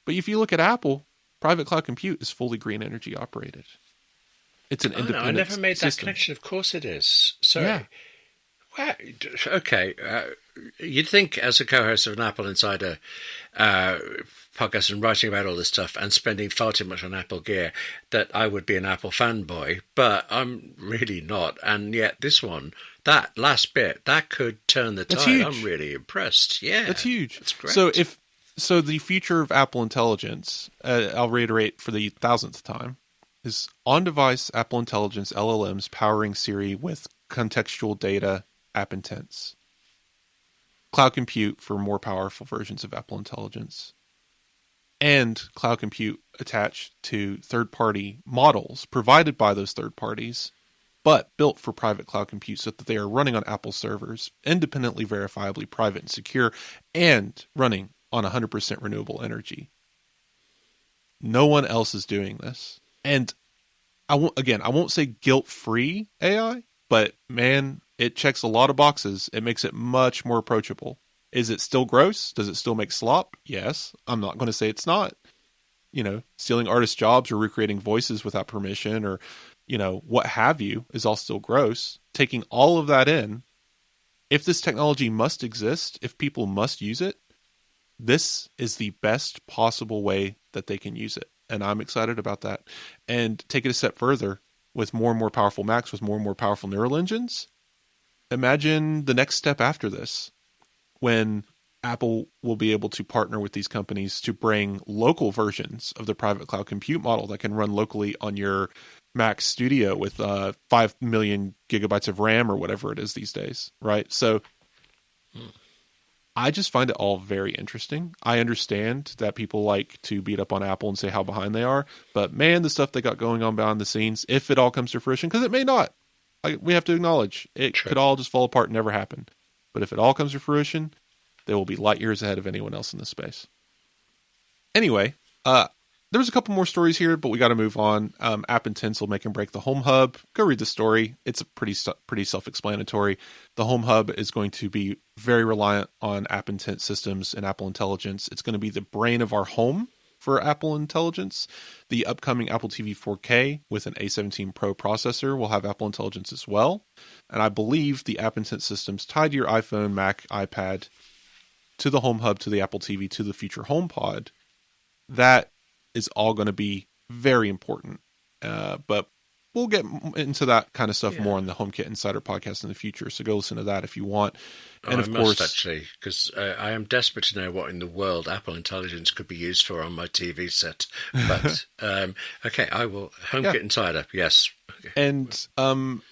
But if you look at Apple, private cloud compute is fully green energy operated. It's an independent I never made that system. connection. Of course it is. So, yeah. Okay. You'd think as a co-host of an Apple Insider podcast and writing about all this stuff and spending far too much on Apple gear that I would be an Apple fanboy, but I'm really not. And yet this one, that last bit, that could turn the tide. I'm really impressed. Yeah. That's huge. That's great. So the future of Apple Intelligence, I'll reiterate for the 1000th time, is on-device Apple Intelligence LLMs powering Siri with contextual data app intents. Cloud compute for more powerful versions of Apple Intelligence. and cloud compute attached to third-party models provided by those third parties, but built for private cloud compute so that they are running on Apple servers, independently, verifiably private and secure, and running on 100% renewable energy. No one else is doing this. And I won't say guilt-free AI, but man, it checks a lot of boxes. It makes it much more approachable. Is it still gross? Does it still make slop? Yes. I'm not going to say it's not. Stealing artists' jobs or recreating voices without permission or, what have you is all still gross. Taking all of that in, if this technology must exist, if people must use it, this is the best possible way that they can use it. And I'm excited about that. And take it a step further, with more and more powerful Macs, with more and more powerful neural engines, imagine the next step after this, when Apple will be able to partner with these companies to bring local versions of the private cloud compute model that can run locally on your Mac Studio with 5 million gigabytes of RAM or whatever it is these days, right? So I just find it all very interesting. I understand that people like to beat up on Apple and say how behind they are, but man, the stuff they got going on behind the scenes, if it all comes to fruition, because it may not, we have to acknowledge it could all just fall apart and never happen. But if it all comes to fruition, they will be light years ahead of anyone else in this space. Anyway, there was a couple more stories here, but we got to move on. App Intents will make and break the Home Hub. Go read the story. It's pretty self-explanatory. The Home Hub is going to be very reliant on App Intent systems and Apple Intelligence. It's going to be the brain of our home for Apple Intelligence. The upcoming Apple TV 4K with an A17 Pro processor will have Apple Intelligence as well. And I believe the App Intent systems tied to your iPhone, Mac, iPad, to the Home Hub, to the Apple TV, to the future HomePod, that is all going to be very important. But we'll get into that kind of stuff more on the HomeKit Insider podcast in the future. So go listen to that if you want. And I must actually, because I am desperate to know what in the world Apple Intelligence could be used for on my TV set. But okay, I will. HomeKit Insider, yes. Okay. And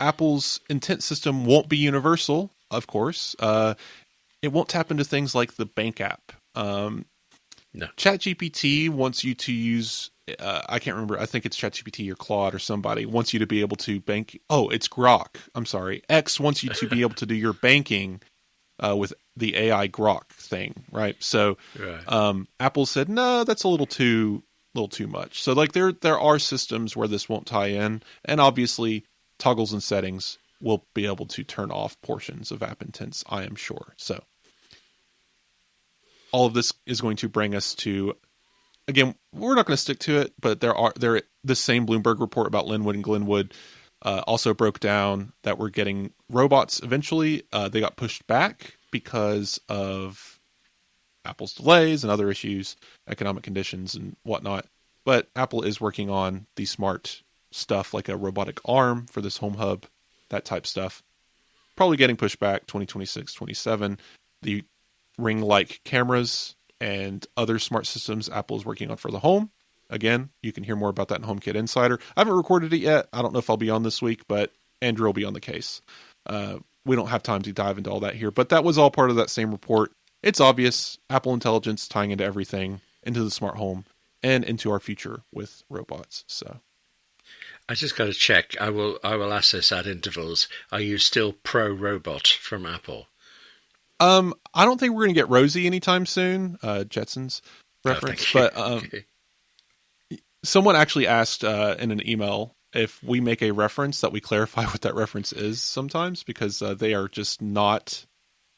Apple's intent system won't be universal, of course. It won't tap into things like the bank app. No. ChatGPT wants you to use, I can't remember, I think it's ChatGPT or Claude or somebody wants you to be able to bank. Oh, it's Grok. I'm sorry. X wants you to be able to do your banking with the AI Grok thing, right? So Apple said, no, that's a little too much. So like there are systems where this won't tie in, and obviously toggles and settings will be able to turn off portions of App Intents, I am sure. So all of this is going to bring us to, again, we're not going to stick to it, but the same Bloomberg report about Linwood and Glenwood also broke down that we're getting robots eventually. They got pushed back because of Apple's delays and other issues, economic conditions and whatnot. But Apple is working on the smart stuff like a robotic arm for this Home Hub, that type stuff. Probably getting pushed back 2026, 27. The Ring-like cameras and other smart systems Apple is working on for the home. Again, you can hear more about that in HomeKit Insider. I haven't recorded it yet. I don't know if I'll be on this week, but Andrew will be on the case. We don't have time to dive into all that here, but that was all part of that same report. It's obvious. Apple Intelligence tying into everything, into the smart home, and into our future with robots. So I just got to check. I will ask this at intervals. Are you still pro robot from Apple? I don't think we're going to get Rosie anytime soon. Jetsons reference, but someone actually asked in an email if we make a reference that we clarify what that reference is sometimes, because they are just not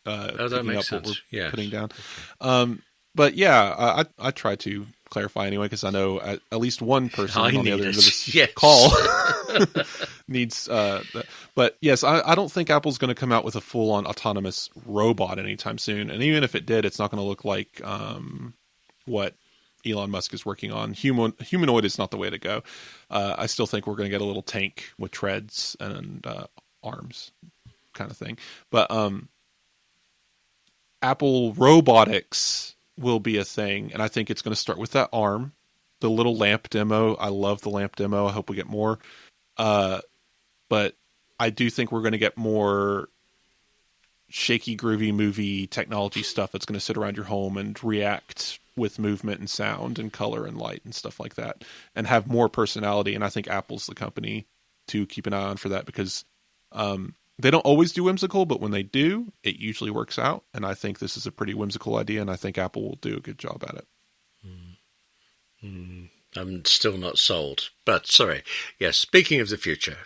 picking up what we're putting down. But yeah, I try to clarify anyway, because I know at least one person on the other end of this call needs but yes, I don't think Apple's going to come out with a full-on autonomous robot anytime soon, and even if it did, it's not going to look like what Elon Musk is working on. Humanoid is not the way to go. I still think we're going to get a little tank with treads and arms kind of thing, but Apple robotics will be a thing, and I think it's going to start with that arm, the little lamp demo. I love the lamp demo. I hope we get more. But I do think we're going to get more shaky, groovy movie technology stuff that's going to sit around your home and react with movement and sound and color and light and stuff like that, and have more personality. And I think Apple's the company to keep an eye on for that, because they don't always do whimsical, but when they do, it usually works out. And I think this is a pretty whimsical idea, and I think Apple will do a good job at it. I'm still not sold. But sorry. Yes, speaking of the future.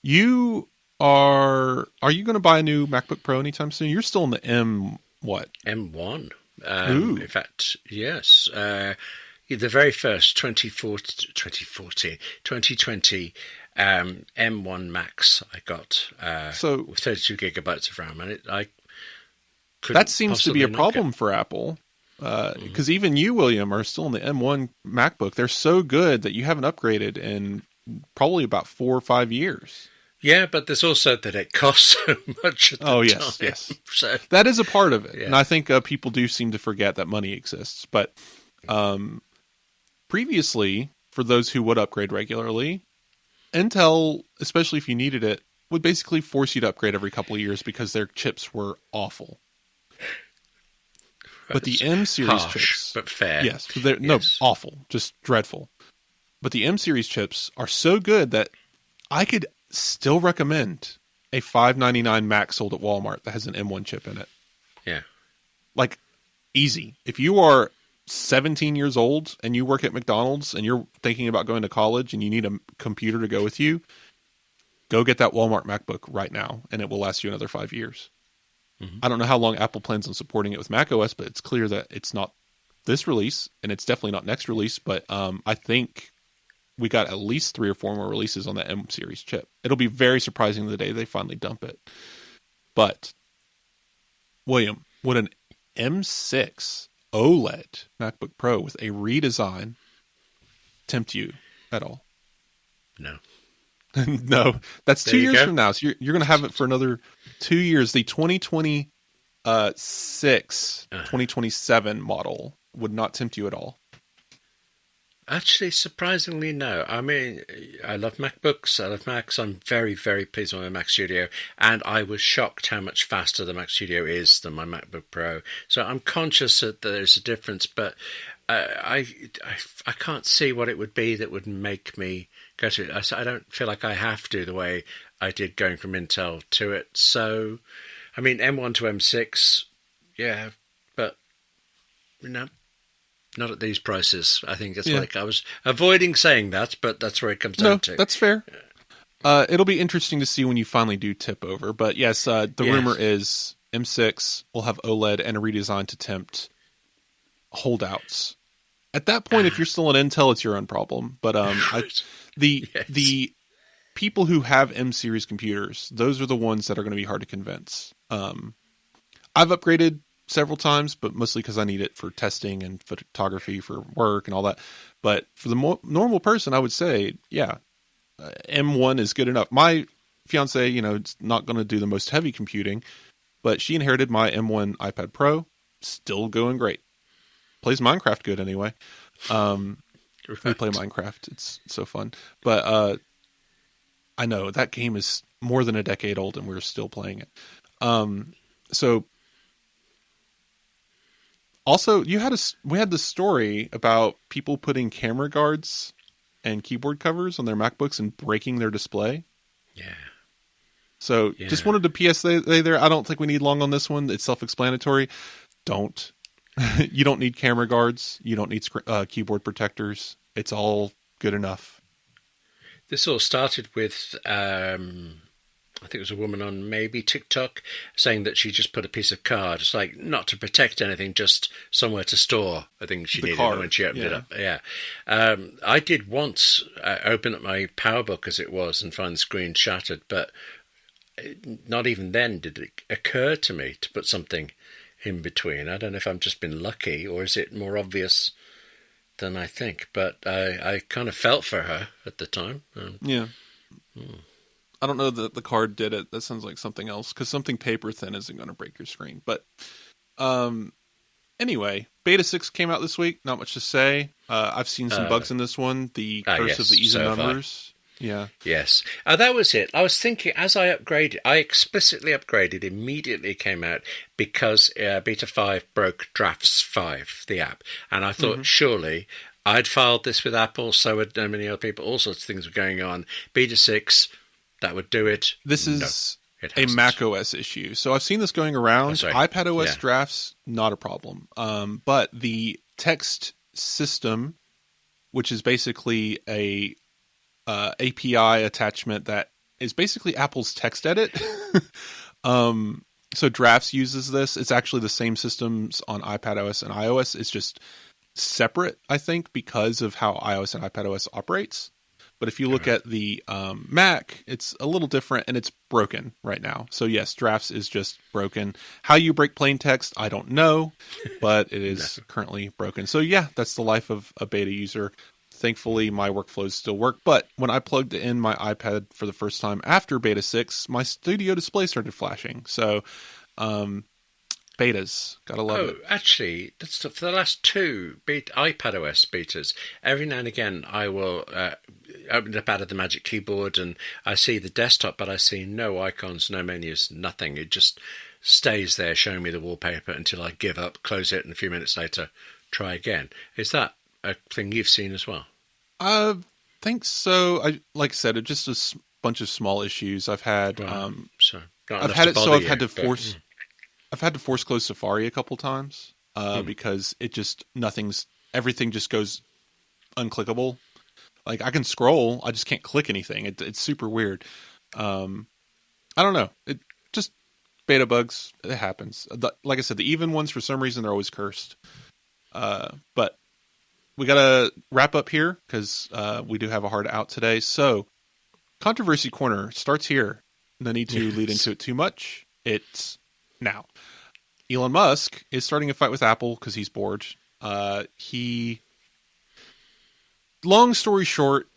You are you going to buy a new MacBook Pro anytime soon? You're still in the M1. In fact, yes. The very first 2020 M1 Max I got with 32 gigabytes of RAM, and that seems to be a problem for Apple, because even you, William, are still in the M1 MacBook. They're so good that you haven't upgraded in probably about 4 or 5 years. Yeah, but there's also that it costs so much at the time. Yes. So, that is a part of it. Yeah. And I think people do seem to forget that money exists. But previously, for those who would upgrade regularly, Intel, especially if you needed it, would basically force you to upgrade every couple of years because their chips were awful. But the M series chips, but fair. Yes, no, awful, just dreadful. But the M series chips are so good that I could still recommend a $599 Mac sold at Walmart that has an M1 chip in it. Yeah. Like, easy. If you are 17 years old and you work at McDonald's and you're thinking about going to college and you need a computer to go with you, go get that Walmart MacBook right now, and it will last you another 5 years. Mm-hmm. I don't know how long Apple plans on supporting it with macOS, but it's clear that it's not this release, and it's definitely not next release, but I think we got at least 3 or 4 more releases on the M series chip. It'll be very surprising the day they finally dump it. But, William, would an M6 OLED MacBook Pro with a redesign tempt you at all? No. No. That's 2 years from now. So you're going to have it for another 2 years. The 2027 model would not tempt you at all. Actually, surprisingly, no. I mean, I love MacBooks. I love Macs. I'm very, very pleased with my Mac Studio. And I was shocked how much faster the Mac Studio is than my MacBook Pro. So I'm conscious that there's a difference, but I can't see what it would be that would make me go to it. I don't feel like I have to the way I did going from Intel to it. So, I mean, M1 to M6, yeah, but, not at these prices. I think it's like I was avoiding saying that, but that's where it comes down to. That's fair. It'll be interesting to see when you finally do tip over. But yes, the rumor is M6 will have OLED and a redesign to tempt holdouts. At that point, if you're still an Intel, it's your own problem. But the people who have M series computers, those are the ones that are going to be hard to convince. I've upgraded several times, but mostly because I need it for testing and photography for work and all that. But for the normal person, I would say, M1 is good enough. My fiance, it's not going to do the most heavy computing, but she inherited my M1 iPad Pro. Still going great. Plays Minecraft good anyway. We play Minecraft. It's so fun. But I know that game is more than a decade old and we're still playing it. So also, we had this story about people putting camera guards and keyboard covers on their MacBooks and breaking their display. Yeah. So just wanted to PSA there. I don't think we need long on this one. It's self-explanatory. Don't. You don't need camera guards. You don't need keyboard protectors. It's all good enough. This all started with, I think it was a woman on maybe TikTok saying that she just put a piece of card. It's like not to protect anything, just somewhere to store. I think she needed it when she opened it up. Yeah. I did once open up my PowerBook as it was and find the screen shattered, but not even then did it occur to me to put something in between. I don't know if I've just been lucky or is it more obvious than I think, but I kind of felt for her at the time. I don't know that the card did it. That sounds like something else, because something paper thin isn't going to break your screen. But anyway, Beta 6 came out this week. Not much to say. I've seen some bugs in this one. The curse of the easy numbers. Yeah. Yes. That was it. I was thinking, as I upgraded, I explicitly upgraded immediately it came out because Beta 5 broke Drafts 5, the app. And I thought, surely I'd filed this with Apple, so would many other people. All sorts of things were going on. Beta 6, that would do it. This is a Mac OS issue. So I've seen this going around. iPad OS drafts, not a problem. But the text system, which is basically a API attachment that is basically Apple's text edit. So Drafts uses this. It's actually the same systems on iPad OS and iOS. It's just separate, I think, because of how iOS and iPad OS operates. But if you look at the Mac, it's a little different, and it's broken right now. So yes, Drafts is just broken. How you break plain text, I don't know, but it is currently broken. So yeah, that's the life of a beta user. Thankfully, my workflows still work. But when I plugged in my iPad for the first time after Beta 6, my studio display started flashing. So betas, gotta love it. Actually, that's for the last two iPad OS betas. Every now and again, I will open it up out of the Magic Keyboard, and I see the desktop, but I see no icons, no menus, nothing. It just stays there, showing me the wallpaper until I give up, close it, and a few minutes later, try again. Is that a thing you've seen as well? I think so. Like I said, it's just a bunch of small issues. I've had. I've had to force. I've had to force close Safari a couple times because it just everything just goes unclickable. Like I can scroll, I just can't click anything. It's super weird. I don't know. It just beta bugs. It happens. Like I said, the even ones for some reason they're always cursed. But we gotta wrap up here because we do have a hard out today. So Controversy Corner starts here. No need to lead into it too much. It's now. Elon Musk is starting a fight with Apple because he's bored. Long story short,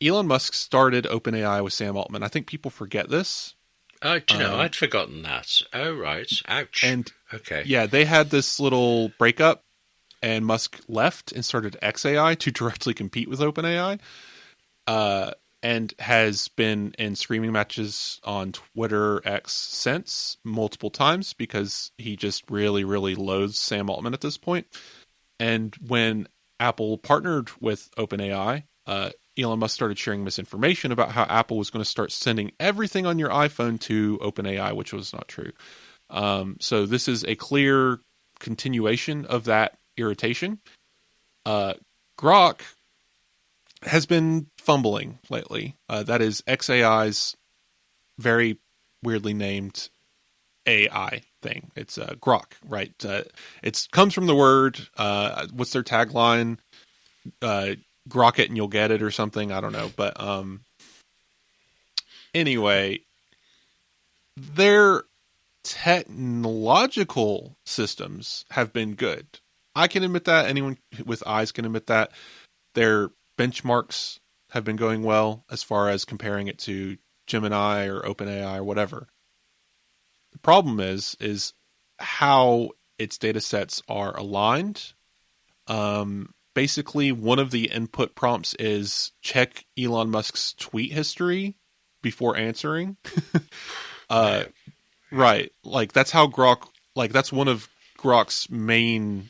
Elon Musk started OpenAI with Sam Altman. I think people forget this. Oh, do you know, I'd forgotten that. Oh, right. Ouch. And okay. Yeah, they had this little breakup, and Musk left and started XAI to directly compete with OpenAI. And has been in screaming matches on Twitter X since multiple times because he just really, really loathes Sam Altman at this point. And when Apple partnered with OpenAI, Elon Musk started sharing misinformation about how Apple was going to start sending everything on your iPhone to OpenAI, which was not true. So this is a clear continuation of that irritation. Grok has been fumbling lately. That is XAI's very weirdly named AI thing. It's Grok, right? It comes from the word, what's their tagline? Grok it and you'll get it or something. I don't know. But anyway, their technological systems have been good. I can admit that. Anyone with eyes can admit that. Their benchmarks have been going well as far as comparing it to Gemini or OpenAI or whatever. The problem is how its data sets are aligned. Basically, one of the input prompts is check Elon Musk's tweet history before answering. Right. Like that's how Grok, like that's one of Grok's main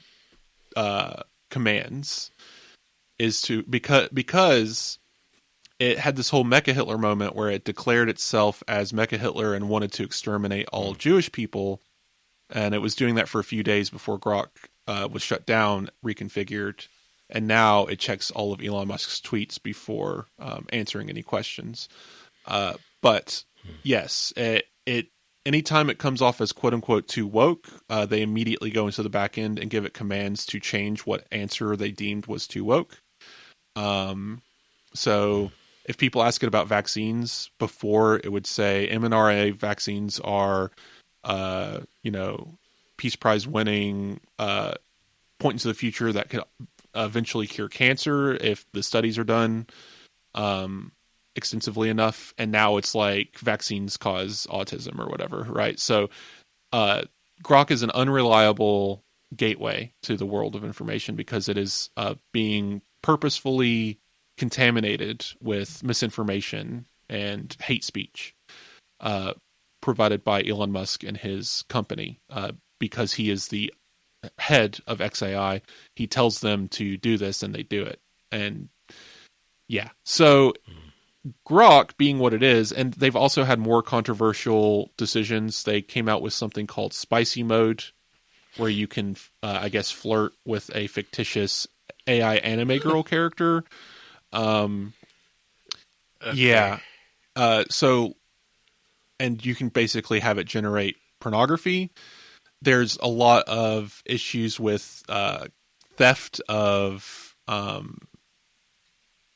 commands. Is to because it had this whole Mecha Hitler moment where it declared itself as Mecha Hitler and wanted to exterminate all Jewish people, and it was doing that for a few days before Grok was shut down, reconfigured, and now it checks all of Elon Musk's tweets before answering any questions. But yes, it anytime it comes off as quote unquote too woke, they immediately go into the back end and give it commands to change what answer they deemed was too woke. So if people ask it about vaccines before, it would say mRNA vaccines are, Peace Prize winning, point into the future that could eventually cure cancer if the studies are done extensively enough. And now it's like vaccines cause autism or whatever, right? So Grok is an unreliable gateway to the world of information because it is being purposefully contaminated with misinformation and hate speech provided by Elon Musk and his company. Because he is the head of XAI, he tells them to do this and they do it. And yeah, so Grok being what it is, and they've also had more controversial decisions. They came out with something called spicy mode, where you can, I guess, flirt with a fictitious AI anime girl character. Okay. Yeah. So, and you can basically have it generate pornography. There's a lot of issues with theft of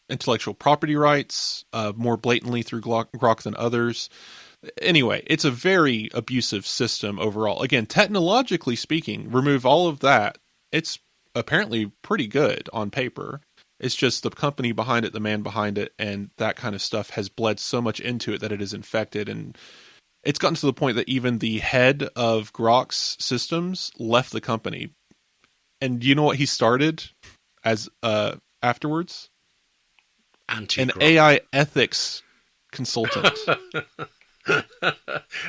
intellectual property rights, more blatantly through Grok than others. Anyway, it's a very abusive system overall. Again, technologically speaking, remove all of that, it's apparently pretty good on paper. It's just the company behind it, the man behind it, and that kind of stuff has bled so much into it that it is infected. And it's gotten to the point that even the head of Grok's systems left the company. And you know what he started as afterwards? An AI ethics consultant.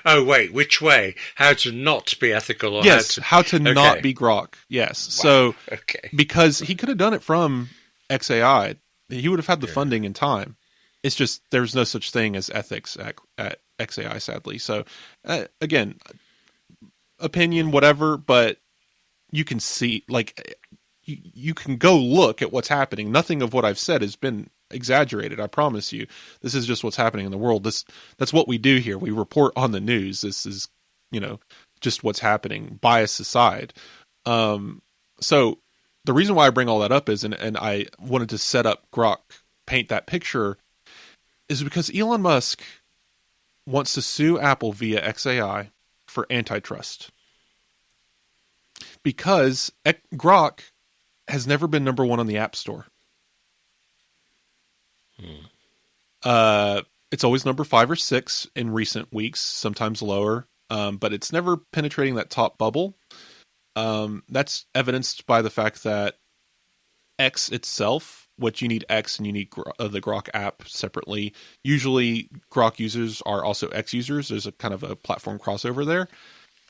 Oh, wait, which way? How to not be ethical? Or yes, how to not be Grok. Yes. Wow. So, okay. Because he could have done it from XAI, he would have had the funding and time. It's just there's no such thing as ethics at XAI, sadly. So, again, opinion, whatever, but you can see, like, you can go look at what's happening. Nothing of what I've said has been exaggerated. I promise you. This is just what's happening in the world. That's what we do here. We report on the news. This is, just what's happening, bias aside. So the reason why I bring all that up is, and I wanted to set up Grok, paint that picture, is because Elon Musk wants to sue Apple via XAI for antitrust. Because Grok has never been number one on the App Store. It's always number 5 or 6 in recent weeks, sometimes lower, but it's never penetrating that top bubble. That's evidenced by the fact that X itself, which you need X and you need the Grok app separately. Usually Grok users are also X users. There's a kind of a platform crossover there.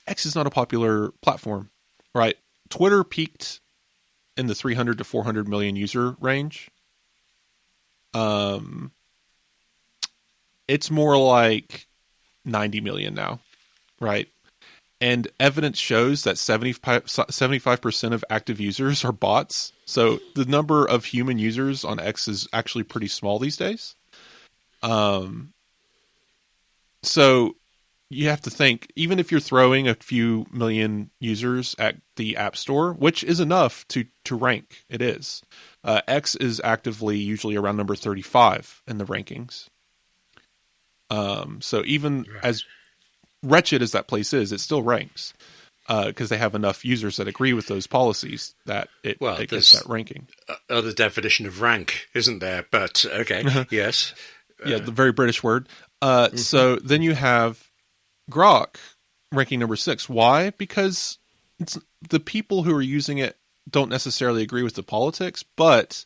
X is not a popular platform, right? Twitter peaked in the 300 to 400 million user range. It's more like 90 million now, right? And evidence shows that 75% of active users are bots. So the number of human users on X is actually pretty small these days. So you have to think, even if you're throwing a few million users at the App Store, which is enough to rank, it is. X is actively usually around number 35 in the rankings. So even as wretched as that place is, it still ranks because they have enough users that agree with those policies that it gets that ranking. Other definition of rank, isn't there? But okay, yes. Yeah, the very British word. So then you have Grok ranking number 6. Why? Because the people who are using it don't necessarily agree with the politics, but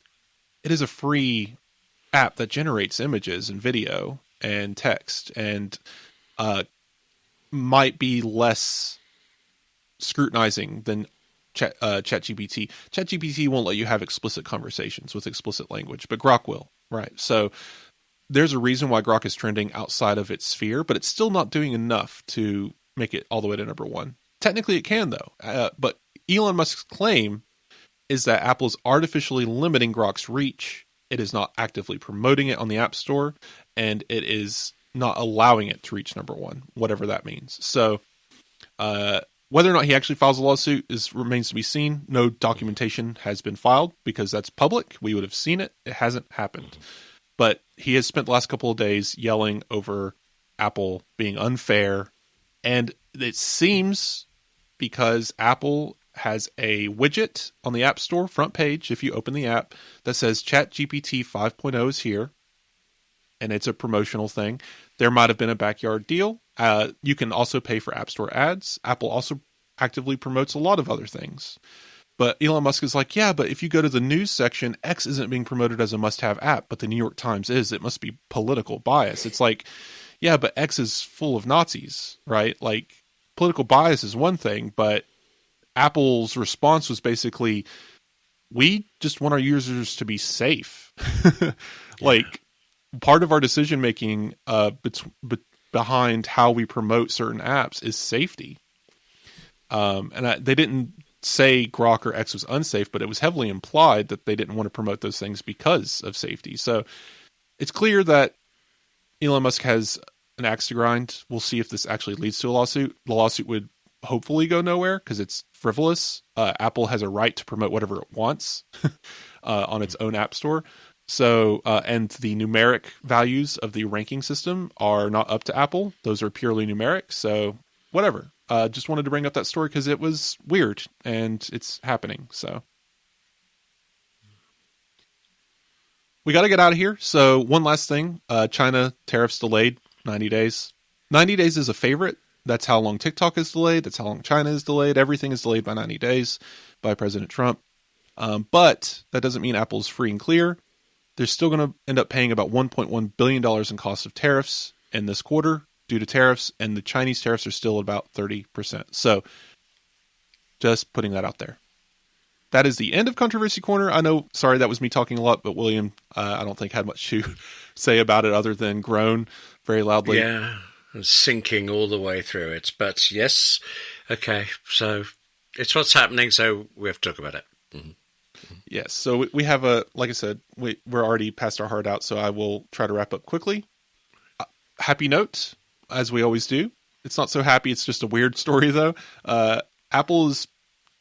it is a free app that generates images and video and text and might be less scrutinizing than ChatGPT. ChatGPT won't let you have explicit conversations with explicit language, but Grok will, right? So there's a reason why Grok is trending outside of its sphere, but it's still not doing enough to make it all the way to number 1. Technically it can, though. But Elon Musk's claim is that Apple is artificially limiting Grok's reach. It is not actively promoting it on the App Store, and it is not allowing it to reach number 1, whatever that means. So whether or not he actually files a lawsuit remains to be seen. No documentation has been filed because that's public. We would have seen it. It hasn't happened. But he has spent the last couple of days yelling over Apple being unfair. And it seems because Apple has a widget on the App Store front page, if you open the app, that says ChatGPT 5.0 is here. And it's a promotional thing. There might have been a backyard deal. You can also pay for App Store ads. Apple also actively promotes a lot of other things. But Elon Musk is like, yeah, but if you go to the news section, X isn't being promoted as a must-have app, but the New York Times is. It must be political bias. It's like, yeah, but X is full of Nazis, right? Like, political bias is one thing, but Apple's response was basically, we just want our users to be safe. Like, part of our decision-making behind how we promote certain apps is safety. They didn't say Grok or X was unsafe, but it was heavily implied that they didn't want to promote those things because of safety. So it's clear that Elon Musk has an axe to grind. We'll see if this actually leads to a lawsuit. The lawsuit would hopefully go nowhere because it's frivolous. Apple has a right to promote whatever it wants on its own app store. So, and the numeric values of the ranking system are not up to Apple. Those are purely numeric. So whatever. Just wanted to bring up that story because it was weird and it's happening. So we got to get out of here. So one last thing, China tariffs delayed 90 days. 90 days is a favorite. That's how long TikTok is delayed. That's how long China is delayed. Everything is delayed by 90 days by President Trump. But that doesn't mean Apple's free and clear. They're still going to end up paying about $1.1 billion in cost of tariffs in this quarter due to tariffs, and the Chinese tariffs are still about 30%. So just putting that out there. That is the end of Controversy Corner. I know, sorry, that was me talking a lot, but William, I don't think had much to say about it other than groan very loudly. Yeah, and sinking all the way through it. But yes, okay, so it's what's happening, so we have to talk about it. Mm-hmm. Yes, so we have like I said, we're already past our heart out, so I will try to wrap up quickly. Happy note, as we always do. It's not so happy, it's just a weird story, though. Apple's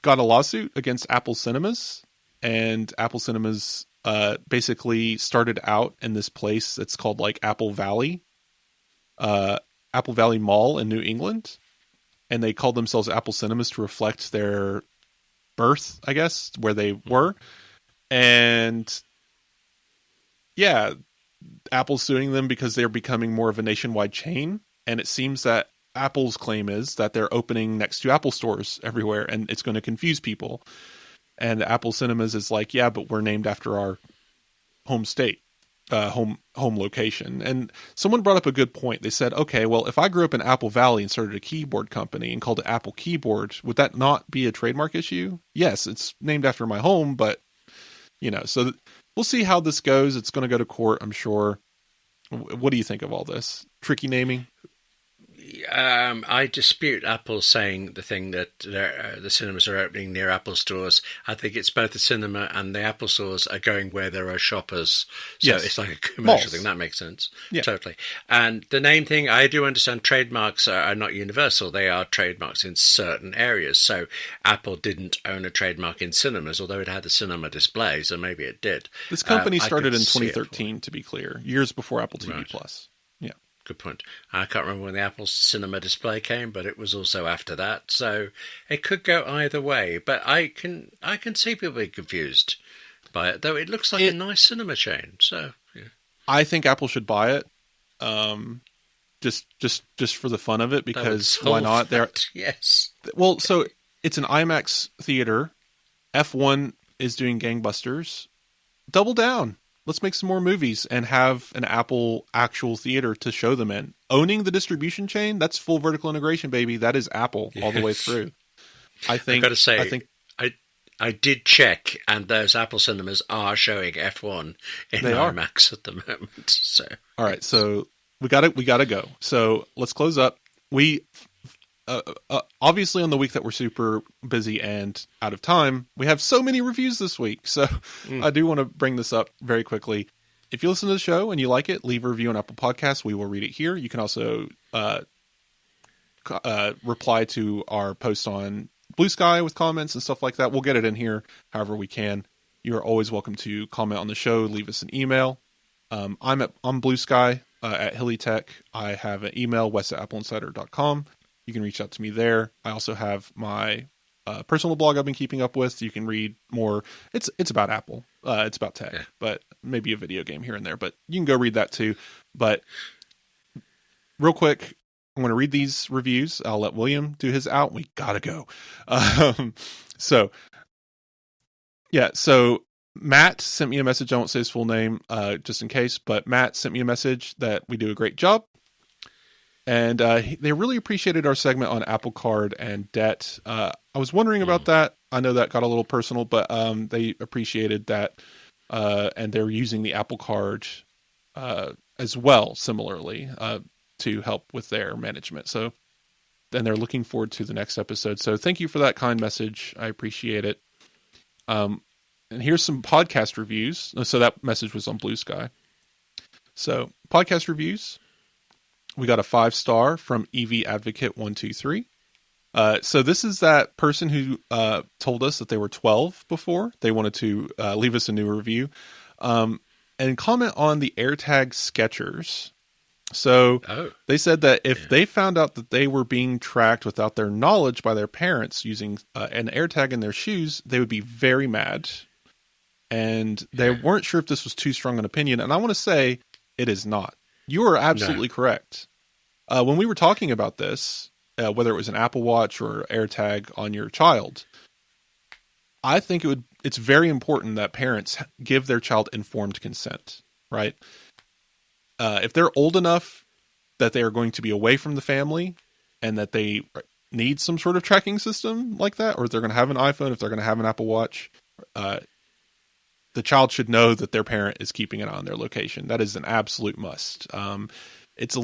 got a lawsuit against Apple Cinemas, and Apple Cinemas basically started out in this place that's called like Apple Valley Mall in New England, and they called themselves Apple Cinemas to reflect their birth, I guess, where they were. And yeah, Apple's suing them because they're becoming more of a nationwide chain, and it seems that Apple's claim is that they're opening next to Apple stores everywhere, and it's going to confuse people. And Apple Cinemas is like, yeah, but we're named after our home state, home location. And someone brought up a good point. They said, okay, well, if I grew up in Apple Valley and started a keyboard company and called it Apple Keyboard, would that not be a trademark issue? Yes, it's named after my home, but so we'll see how this goes. It's going to go to court, I'm sure. What do you think of all this? Tricky naming? I dispute Apple saying the thing that the cinemas are opening near Apple stores. I think it's both the cinema and the Apple stores are going where there are shoppers. So yes. It's like a commercial thing. That makes sense. Yeah. Totally. And the name thing, I do understand trademarks are not universal. They are trademarks in certain areas. So Apple didn't own a trademark in cinemas, although it had the cinema display, so maybe it did. This company started in 2013, to be clear, years before Apple TV+. Right. Good point. I can't remember when the Apple Cinema display came, but it was also after that. So it could go either way. But I can see people being confused by it, though it looks like a nice cinema chain. So yeah. I think Apple should buy it, just for the fun of it, because why not? Yes. Well, so it's an IMAX theater. F1 is doing gangbusters. Double down. Let's make some more movies and have an Apple actual theater to show them in. Owning the distribution chain, that's full vertical integration, baby. That is Apple all the way through. I've got to say, I did check, and those Apple cinemas are showing F1 in IMAX at the moment. So all right, so we gotta go. So let's close up. We obviously on the week that we're super busy and out of time, we have so many reviews this week. So I do want to bring this up very quickly. If you listen to the show and you like it, leave a review on Apple Podcasts. We will read it here. You can also reply to our post on Blue Sky with comments and stuff like that. We'll get it in here however we can. You are always welcome to comment on the show. Leave us an email. I'm Blue Sky at Hilly Tech. I have an email, wes@appleinsider.com. You can reach out to me there. I also have my personal blog I've been keeping up with. You can read more. It's about Apple. It's about tech, but maybe a video game here and there. But you can go read that too. But real quick, I'm going to read these reviews. I'll let William do his out. We gotta go. So Yeah, so Matt sent me a message. I won't say his full name, just in case, but Matt sent me a message that we do a great job. And they really appreciated our segment on Apple Card and debt. I was wondering about that. I know that got a little personal, but they appreciated that. And they're using the Apple Card as well, similarly, to help with their management. So then they're looking forward to the next episode. So thank you for that kind message. I appreciate it. And here's some podcast reviews. So that message was on Blue Sky. So podcast reviews. We got a 5-star from EV Advocate 123. So this is that person who told us that they were 12 before. They wanted to leave us a new review and comment on the AirTag Skechers. So they said that if they found out that they were being tracked without their knowledge by their parents using an AirTag in their shoes, they would be very mad. And they weren't sure if this was too strong an opinion. And I want to say it is not. You are absolutely correct. When we were talking about this, whether it was an Apple Watch or AirTag on your child, I think it's very important that parents give their child informed consent, right? If they're old enough that they are going to be away from the family and that they need some sort of tracking system like that, or if they're going to have an iPhone, if they're going to have an Apple Watch, the child should know that their parent is keeping an eye on their location. That is an absolute must. It's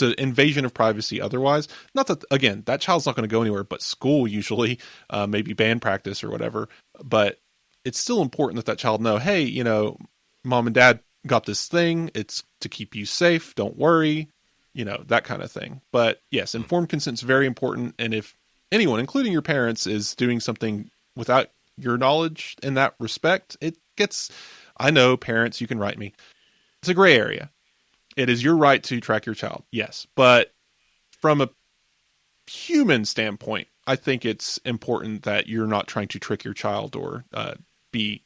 an invasion of privacy otherwise. Not that, again, that child's not going to go anywhere but school usually, maybe band practice or whatever. But it's still important that child know, hey, mom and dad got this thing. It's to keep you safe. Don't worry, that kind of thing. But yes, informed consent is very important. And if anyone, including your parents, is doing something without your knowledge in that respect, I know parents, you can write me. It's a gray area. It is your right to track your child. Yes. But from a human standpoint, I think it's important that you're not trying to trick your child or be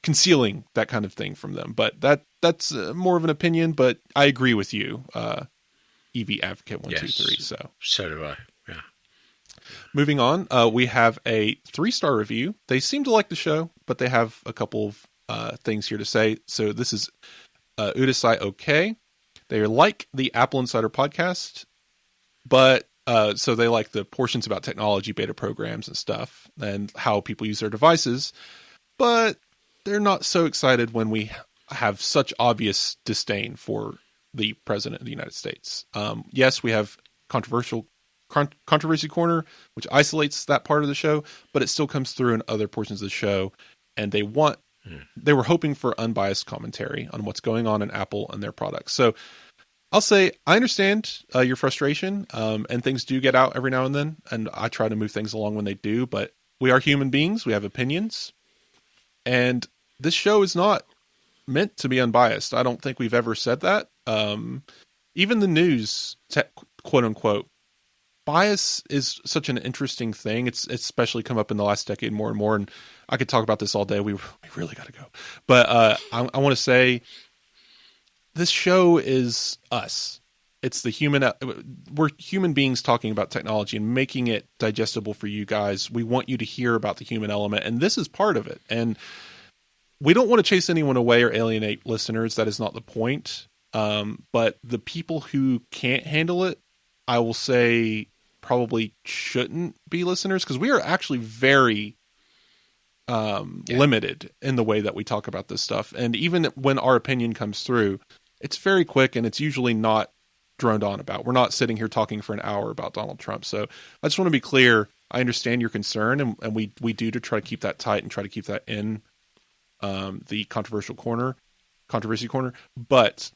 concealing that kind of thing from them. But that's more of an opinion, but I agree with you, EV Advocate 123. Yes, so do I. Yeah. Moving on, we have a 3-star review. They seem to like the show, but they have a couple of things here to say. So this is Udasai OK. They like the AppleInsider Podcast, but so they like the portions about technology, beta programs and stuff, and how people use their devices, but they're not so excited when we have such obvious disdain for the President of the United States. Yes, we have Controversy Corner, which isolates that part of the show, but it still comes through in other portions of the show, and they were hoping for unbiased commentary on what's going on in Apple and their products. So I'll say I understand your frustration, and things do get out every now and then, and I try to move things along when they do, but we are human beings. We have opinions, and this show is not meant to be unbiased. I don't think we've ever said that. Even the news, quote unquote, bias is such an interesting thing. It's especially come up in the last decade more and more, and I could talk about this all day. We really got to go. But I want to say this show is us. It's the we're human beings talking about technology and making it digestible for you guys. We want you to hear about the human element, and this is part of it. And we don't want to chase anyone away or alienate listeners. That is not the point. But the people who can't handle it, I will say, probably shouldn't be listeners, because we are actually very limited in the way that we talk about this stuff. And even when our opinion comes through, it's very quick and it's usually not droned on about. We're not sitting here talking for an hour about Donald Trump. So I just want to be clear. I understand your concern, and we do to try to keep that tight and try to keep that in the controversy corner, but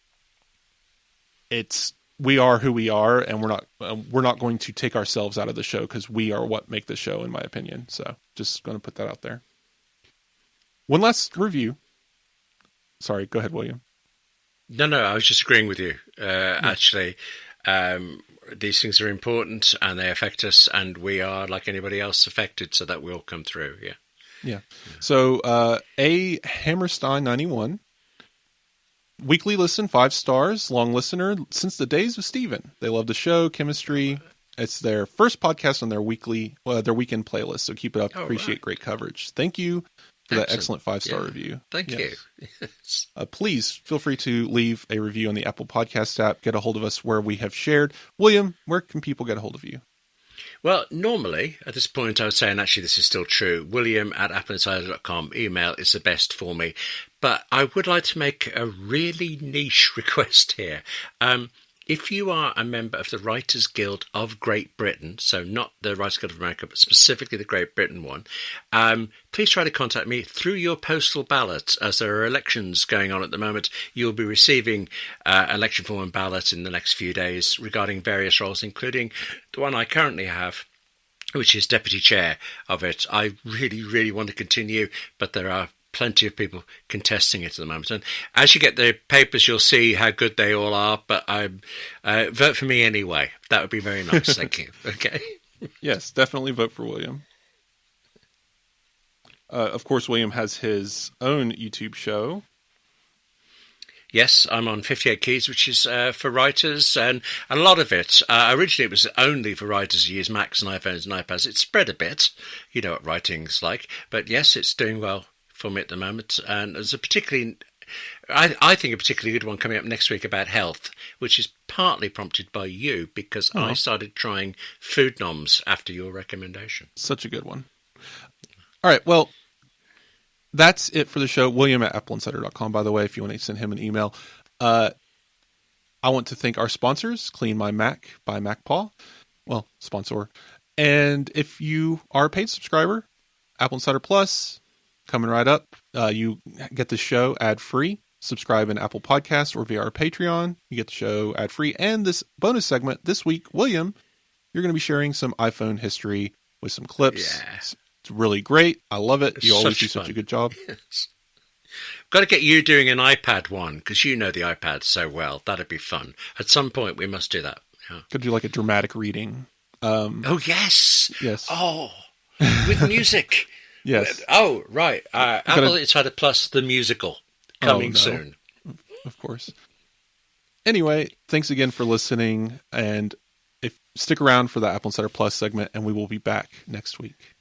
we are who we are, and we're not going to take ourselves out of the show, because we are what make the show, in my opinion. So just going to put that out there. One last review. Sorry, go ahead, William. No, I was just agreeing with you. Actually, these things are important and they affect us, and we are, like anybody else, affected, so that will come through. Yeah. So A Hammerstein 91. Weekly listen, 5 stars, long listener since the days of Steven. They love the show, chemistry, It's their first podcast on their weekend playlist. So keep it up. Oh, Appreciate right. great coverage. Thank you for that excellent 5-star review. Thank you. Yes. Please feel free to leave a review on the Apple Podcast app. Get a hold of us where we have shared. William, where can people get a hold of you? Well, normally, at this point, I would say, and actually this is still true, william@appleinsider.com, email is the best for me. But I would like to make a really niche request here. If you are a member of the Writers Guild of Great Britain, so not the Writers Guild of America, but specifically the Great Britain one, please try to contact me through your postal ballot. As there are elections going on at the moment, you'll be receiving election form and ballot in the next few days regarding various roles, including the one I currently have, which is deputy chair of it. I really, really want to continue, but there are plenty of people contesting it at the moment. And as you get the papers, you'll see how good they all are, but vote for me anyway. That would be very nice. Thank you. Okay. Yes, definitely vote for William. Of course, William has his own YouTube show. Yes, I'm on 58 Keys, which is for writers, and a lot of it, originally it was only for writers who use Macs and iPhones and iPads. It's spread a bit. You know what writing's like. But yes, it's doing well for me at the moment, and there's a I think a particularly good one coming up next week about health, which is partly prompted by you, because I started trying food noms after your recommendation. Such a good one. All right, well, that's it for the show. William at AppleInsider.com, by the way, if you want to send him an email. I want to thank our sponsors, Clean My Mac by MacPaw. Well, sponsor. And if you are a paid subscriber, Apple Insider Plus, coming right up. You get the show ad-free. Subscribe in Apple Podcasts or via our Patreon. You get the show ad-free. And this bonus segment this week, William, you're going to be sharing some iPhone history with some clips. Yeah. It's really great. I love it. You always do such a good job. Yes. Got to get you doing an iPad one, because you know the iPad so well. That'd be fun. At some point, we must do that. Yeah. Could do like a dramatic reading. Oh, yes. Yes. Oh, with music. Yes. Oh, right. AppleInsider Plus, the musical, coming soon. Of course. Anyway, thanks again for listening, and stick around for the Apple Insider Plus segment, and we will be back next week.